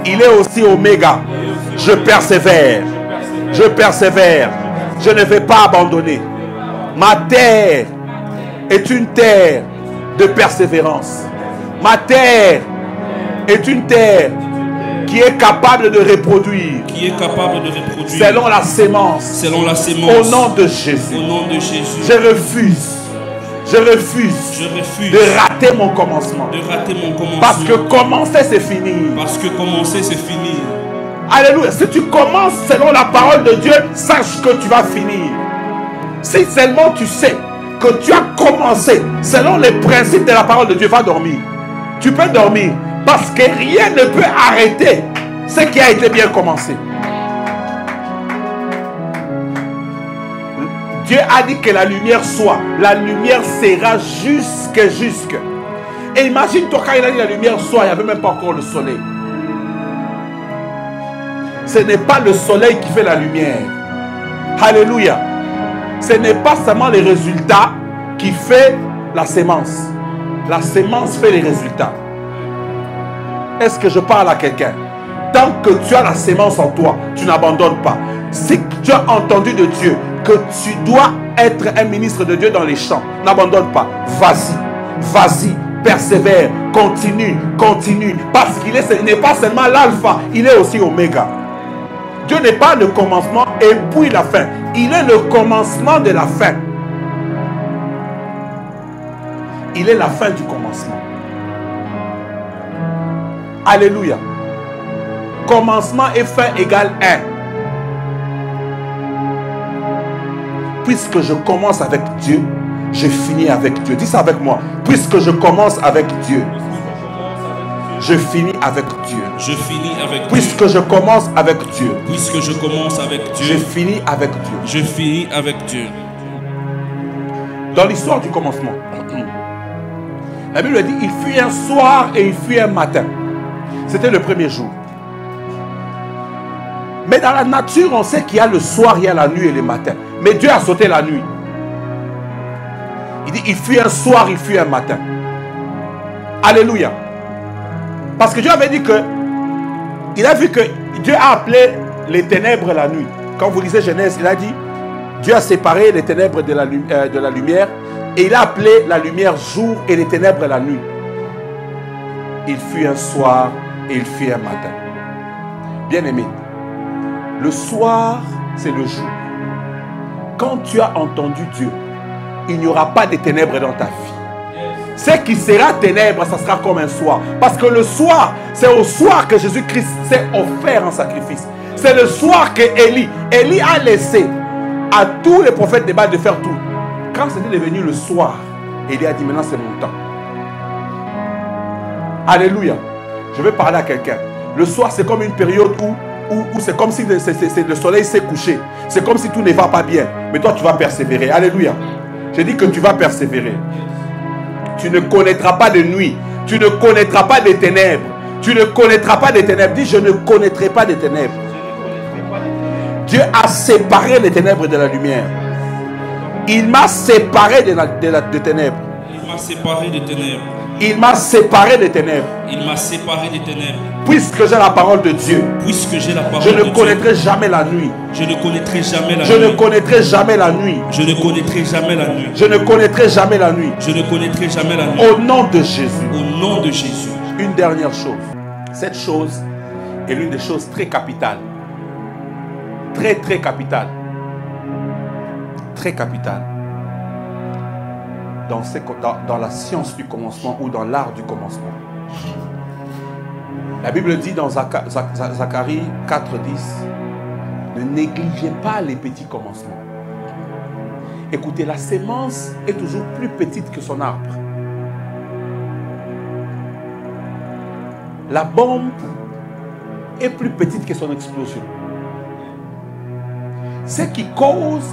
il est aussi oméga. Je persévère. Je persévère. Je ne vais pas abandonner. Ma terre est une terre de persévérance. Ma terre est une terre qui est capable de reproduire. Selon la sémence. Au nom de Jésus. Je refuse de rater mon commencement. Parce que commencer, c'est finir. Alléluia. Si tu commences selon la parole de Dieu, sache que tu vas finir. Si seulement tu sais que tu as commencé selon les principes de la parole de Dieu, va dormir. Tu peux dormir parce que rien ne peut arrêter ce qui a été bien commencé. Dieu a dit que la lumière soit. La lumière sera jusque. Et imagine-toi quand il a dit la lumière soit, il n'y avait même pas encore le soleil. Ce n'est pas le soleil qui fait la lumière. Alléluia. Ce n'est pas seulement les résultats qui fait la sémence. La sémence fait les résultats. Est-ce que je parle à quelqu'un? Tant que tu as la sémence en toi, tu n'abandonnes pas. Si tu as entendu de Dieu que tu dois être un ministre de Dieu dans les champs, n'abandonne pas. Vas-y, persévère, continue. Parce qu'il n'est pas seulement l'alpha, il est aussi oméga. Dieu n'est pas le commencement et puis la fin. Il est le commencement de la fin. Il est la fin du commencement. Alléluia. Commencement et fin égale 1. Puisque je commence avec Dieu, je finis avec Dieu. Dis ça avec moi. Puisque je commence avec Dieu, je finis avec Dieu. Puisque je commence avec Dieu, je finis avec Dieu. Dans l'histoire du commencement, la Bible dit, il fut un soir et il fut un matin. C'était le premier jour. Mais dans la nature, on sait qu'il y a le soir, il y a la nuit et le matin. Mais Dieu a sauté la nuit. Il dit, il fut un soir, il fut un matin. Alléluia. Parce que Dieu avait dit que, il a vu que Dieu a appelé les ténèbres la nuit. Quand vous lisez Genèse, il a dit, Dieu a séparé les ténèbres de la lumière et il a appelé la lumière jour et les ténèbres la nuit. Il fut un soir et il fut un matin. Bien-aimé, le soir, c'est le jour. Quand tu as entendu Dieu, il n'y aura pas de ténèbres dans ta vie. Ce qui sera ténèbres, ça sera comme un soir. Parce que le soir, c'est au soir que Jésus-Christ s'est offert en sacrifice. C'est le soir que Élie a laissé à tous les prophètes de Baal de faire tout. Quand c'était devenu le soir, Élie a dit, maintenant c'est mon temps. Alléluia. Je vais parler à quelqu'un. Le soir, c'est comme une période où c'est comme si le soleil s'est couché. C'est comme si tout ne va pas bien. Mais toi, tu vas persévérer. Alléluia. J'ai dit que tu vas persévérer. Tu ne connaîtras pas de nuit. Tu ne connaîtras pas des ténèbres. Tu ne connaîtras pas des ténèbres. Dis, je ne connaîtrai pas des ténèbres. Dieu a séparé les ténèbres de la lumière. Il m'a séparé des ténèbres. Il m'a séparé des ténèbres. Il m'a séparé des ténèbres. Puisque j'ai la parole de Dieu, je ne connaîtrai jamais la nuit. Je ne connaîtrai jamais la nuit. Au nom de Jésus. Une dernière chose. Cette chose est l'une des choses très capitales. Très capitale. Très capitale. Dans la science du commencement ou dans l'art du commencement. La Bible dit dans Zacharie 4:10, ne négligez pas les petits commencements. Écoutez, la sémence est toujours plus petite que son arbre. la bombe est plus petite que son explosion. Ce qui cause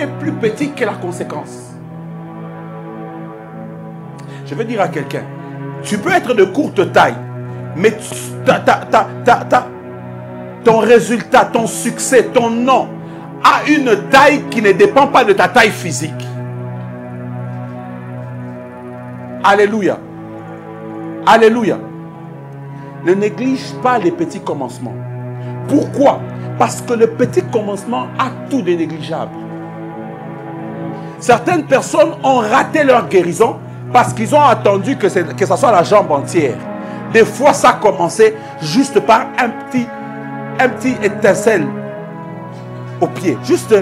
est plus petit que la conséquence. Je veux dire à quelqu'un, tu peux être de courte taille, mais ton résultat, ton succès, ton nom a une taille qui ne dépend pas de ta taille physique. Alléluia. Alléluia. Ne néglige pas les petits commencements. Pourquoi? Parce que le petit commencement a tout de négligeable. Certaines personnes ont raté leur guérison parce qu'ils ont attendu que ça soit la jambe entière. Des fois, ça a commencé juste par un petit étincelle au pied. Juste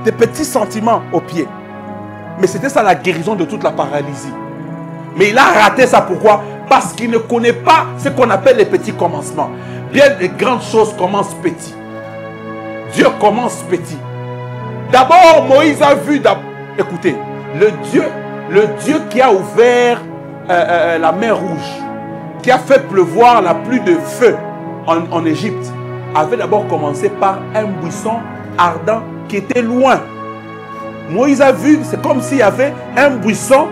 des petits sentiments au pied. Mais c'était ça la guérison de toute la paralysie. Mais il a raté ça, pourquoi? Parce qu'il ne connaît pas ce qu'on appelle les petits commencements. Bien les grandes choses commencent petit. Dieu commence petit. D'abord, Moïse a vu, écoutez, le Dieu qui a ouvert la mer Rouge, qui a fait pleuvoir la pluie de feu en Égypte, avait d'abord commencé par un buisson ardent qui était loin. Moïse a vu, c'est comme s'il y avait un buisson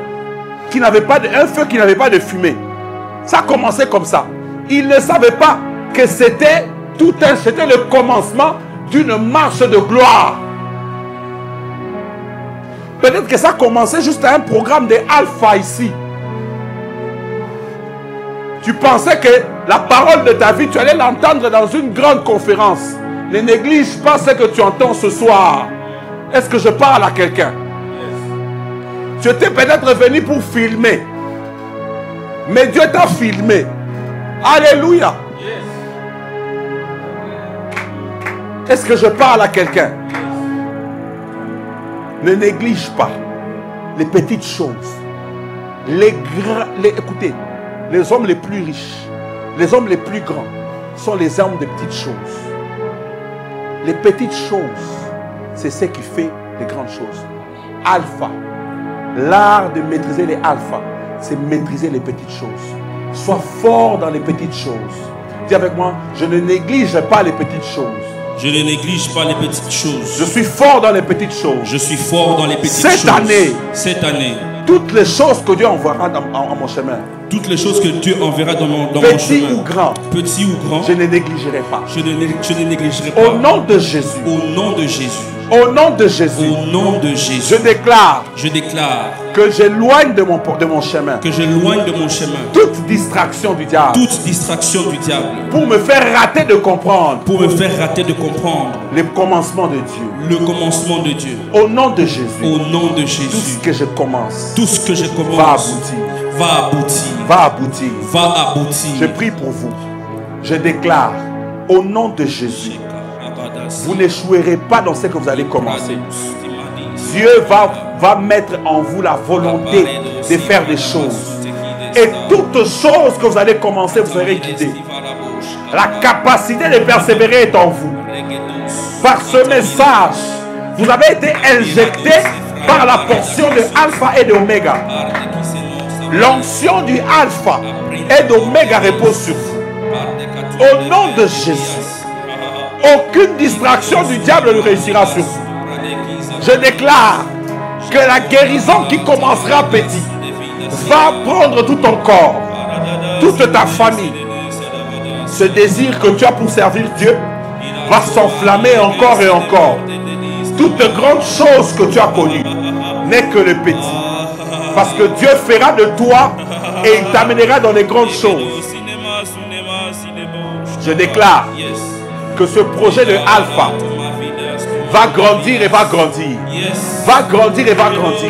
qui n'avait pas un feu qui n'avait pas de fumée. Ça a commencé comme ça. Il ne savait pas que c'était le commencement d'une marche de gloire. Peut-être que ça commençait juste à un programme de Alpha ici. Tu pensais que la parole de ta vie, tu allais l'entendre dans une grande conférence. Ne néglige pas ce que tu entends ce soir. Est-ce que je parle à quelqu'un? Tu étais peut-être venu pour filmer. Mais Dieu t'a filmé. Alléluia. Est-ce que je parle à quelqu'un? Ne néglige pas les petites choses. Écoutez, les hommes les plus riches, les hommes les plus grands sont les hommes des petites choses. Les petites choses, c'est ce qui fait les grandes choses. Alpha. L'art de maîtriser les alphas, c'est maîtriser les petites choses. Sois fort dans les petites choses. Dis avec moi, je ne néglige pas les petites choses. Je ne néglige pas les petites choses. Je suis fort dans les petites choses. Je suis fort dans les petites choses. Cette année, toutes les choses que Dieu enverra dans mon chemin. Toutes les choses que Dieu enverra dans mon chemin. Petit ou grand. Petit ou grand. Je ne négligerai pas. Je ne négligerai pas. Au nom de Jésus. Au nom de Jésus. Au nom de Jésus. Au nom de Jésus. Je déclare que j'éloigne de mon chemin. Que j'éloigne de mon chemin. Toute distraction du diable. Toute distraction du diable. Pour me faire rater de comprendre. Pour me faire rater de comprendre. Le commencement de Dieu. Le commencement de Dieu. Au nom de Jésus. Au nom de Jésus. Tout ce que je commence. Tout ce que je commence. Va aboutir. Va aboutir. Va aboutir. Va aboutir. Je prie pour vous. Je déclare au nom de Jésus. Vous n'échouerez pas dans ce que vous allez commencer. Dieu va mettre en vous la volonté de faire des choses. Et toutes choses que vous allez commencer, vous serez guidés. La capacité de persévérer est en vous. Par ce message, vous avez été injecté par la portion de Alpha et d'Oméga. L'onction du Alpha et d'Oméga repose sur vous. Au nom de Jésus. Aucune distraction du diable ne réussira sur vous. Je déclare que la guérison qui commencera petit va prendre tout ton corps, toute ta famille. Ce désir que tu as pour servir Dieu va s'enflammer encore et encore. Toute grande chose que tu as connue n'est que le petit. Parce que Dieu fera de toi et il t'amènera dans les grandes choses. Je déclare que ce projet de Alpha va grandir et va grandir. Va grandir et va grandir.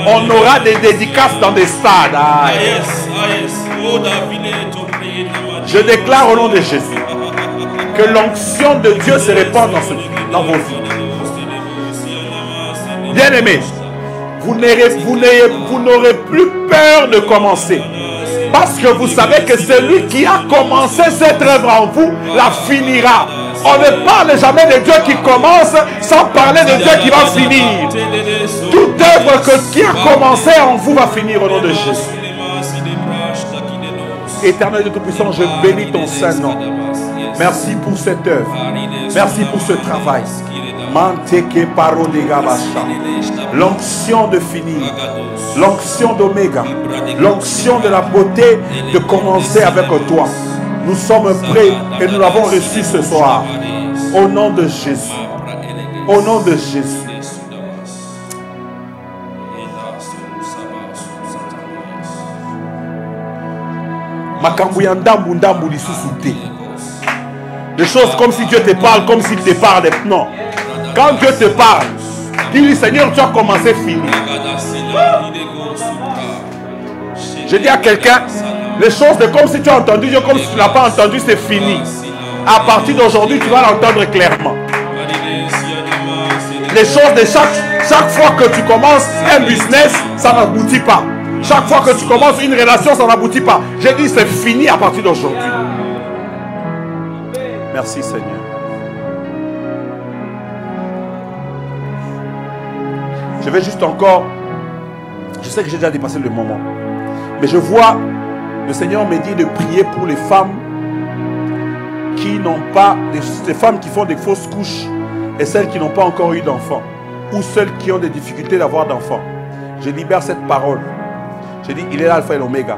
On aura des dédicaces dans des stades. Je déclare au nom de Jésus que l'onction de Dieu se répande dans vos vies. Bien-aimés, vous n'aurez plus peur de commencer. Parce que vous savez que celui qui a commencé cette œuvre en vous la finira. On ne parle jamais de Dieu qui commence sans parler de Dieu qui va finir. Toute œuvre qui a commencé en vous va finir au nom de Jésus. Éternel de Tout-Puissant, je bénis ton saint nom. Merci pour cette œuvre. Merci pour ce travail. L'onction de finir, l'onction d'Oméga, l'onction de la beauté de commencer avec toi. Nous sommes prêts et nous l'avons reçu ce soir. Au nom de Jésus. Au nom de Jésus. Des choses comme si Dieu te parle, comme s'il te parle maintenant. Quand Dieu te parle, dis-lui, Seigneur, tu as commencé, fini. Je dis à quelqu'un, les choses c'est comme si tu as entendu Dieu, comme si tu ne l'as pas entendu, c'est fini. À partir d'aujourd'hui, tu vas l'entendre clairement. Les choses de chaque fois que tu commences un business, ça n'aboutit pas. Chaque fois que tu commences une relation, ça n'aboutit pas. J'ai dit, c'est fini à partir d'aujourd'hui. Merci Seigneur. Je vais juste encore, je sais que j'ai déjà dépassé le moment, mais je vois le Seigneur me dit de prier pour les femmes qui n'ont pas, les femmes qui font des fausses couches et celles qui n'ont pas encore eu d'enfants, ou celles qui ont des difficultés d'avoir d'enfants. Je libère cette parole. Je dis, il est l'alpha et l'oméga.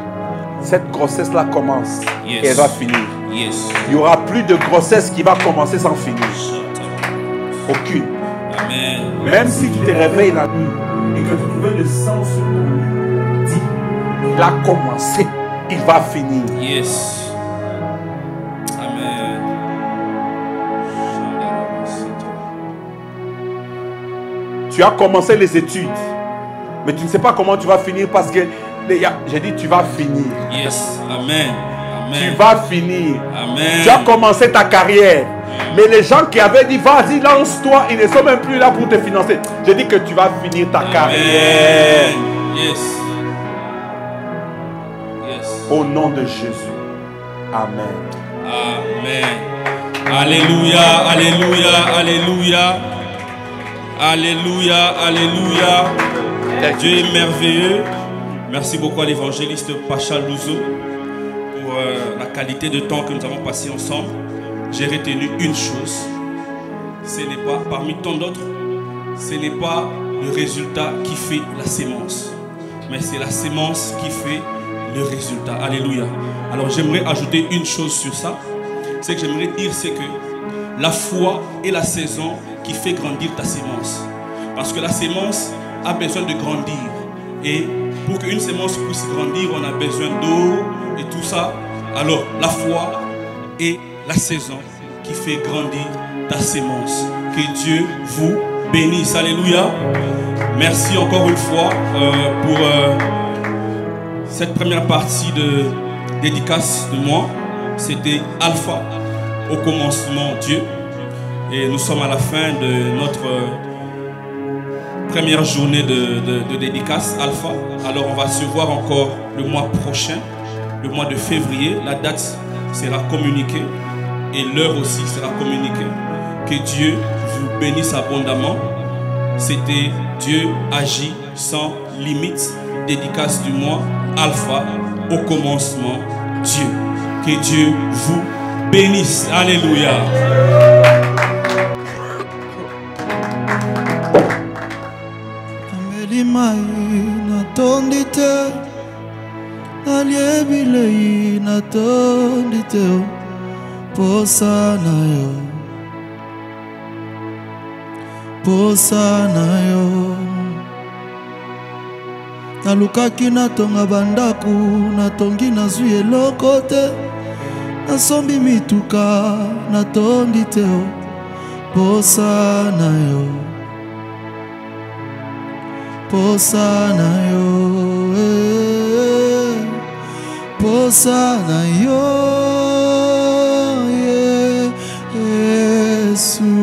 Cette grossesse-là commence et elle va finir. Il n'y aura plus de grossesse qui va commencer sans finir. Aucune. Amen. Même si tu te réveilles la nuit et que tu trouves le sang sur ton lit, dis, il a commencé, il va finir. Yes. Amen. Tu as commencé les études, mais tu ne sais pas comment tu vas finir parce que j'ai dit tu vas finir. Yes. Amen. Amen. Tu vas finir. Amen. Tu as commencé ta carrière. Mais les gens qui avaient dit vas-y lance-toi, ils ne sont même plus là pour te financer. J'ai dit que tu vas finir ta carrière. Yes. Yes. Au nom de Jésus. Amen. Amen. Alléluia, alléluia, alléluia. Alléluia, alléluia. Dieu est merveilleux. Merci beaucoup à l'évangéliste Pacha Louzo pour la qualité de temps que nous avons passé ensemble. J'ai retenu une chose. Ce n'est pas, parmi tant d'autres, ce n'est pas le résultat qui fait la sémence, mais c'est la sémence qui fait le résultat. Alléluia. Alors j'aimerais ajouter une chose sur ça. Ce que j'aimerais dire, c'est que la foi est la saison qui fait grandir ta sémence. Parce que la sémence a besoin de grandir. Et pour qu'une sémence puisse grandir, on a besoin d'eau et tout ça. Alors la foi est la saison qui fait grandir ta sémence. Que Dieu vous bénisse. Alléluia. Merci encore une fois pour cette première partie de dédicace de moi. C'était Alpha, au commencement Dieu. Et nous sommes à la fin de notre première journée de dédicace Alpha. Alors on va se voir encore le mois prochain, le mois de février. La date sera communiquée et l'heure aussi sera communiquée. Que Dieu vous bénisse abondamment. C'était Dieu agit sans limite. Dédicace du mois Alpha, au commencement Dieu. Que Dieu vous bénisse. Alléluia. Nalukaki natonga bandaku, natongi nazwi eloko te, nasombi mituka, natondi te, posa na yo, posa na yo, posa na yo, Yesu,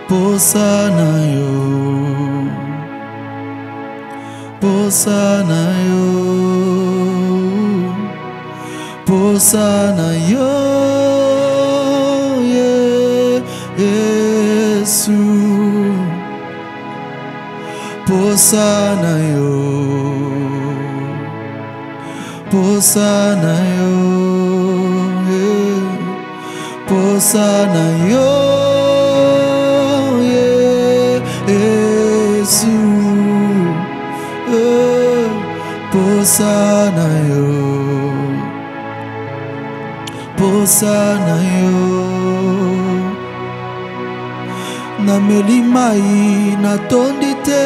posa na yo. Posa na yo, posa na yo, Yesu, posa na yo, posa na yo, posa na yo, Yesu, posa na yo, posa na yo. Na melimai na tondite,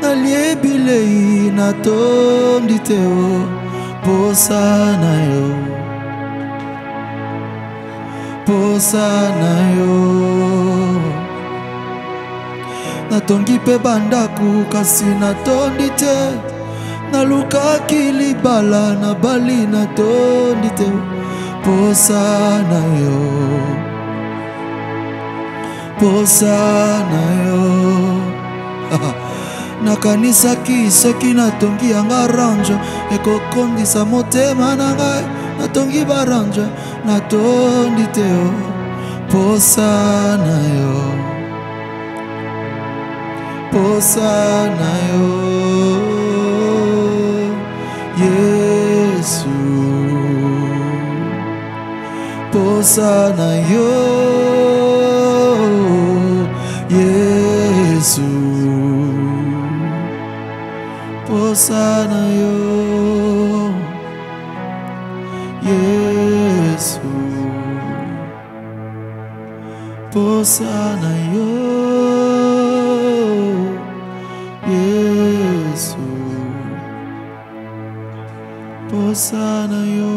na liebilei na tondite o, posa na yo, posa na yo. Na tongi pe bandaku kasi na tondite, na luka kilibala na bali na tondite o, posa na yo, posa na yo. Na kanisa kisoki na tongi anga ranja, eko kondisa motema na ngai, na tongi baranja, na tondi teo, posa na yo, posa na yo, Yesu, posa na yo, Yesu, posa na yo, Yesu, posa na yo, Yesu, posa na yo,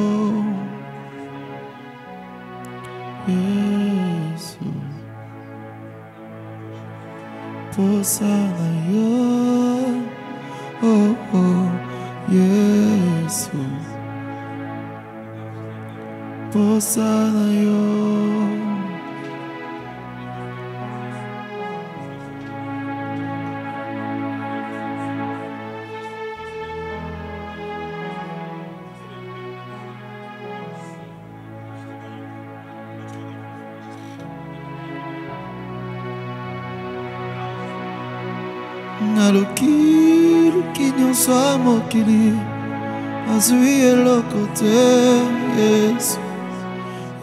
Yesu, posa na yo, oh, oh, Yesu, posa na yo. Naluki nyonso ya mokili azwi eloko te, Yesu,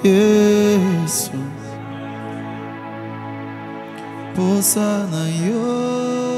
Yesu, posa na yo.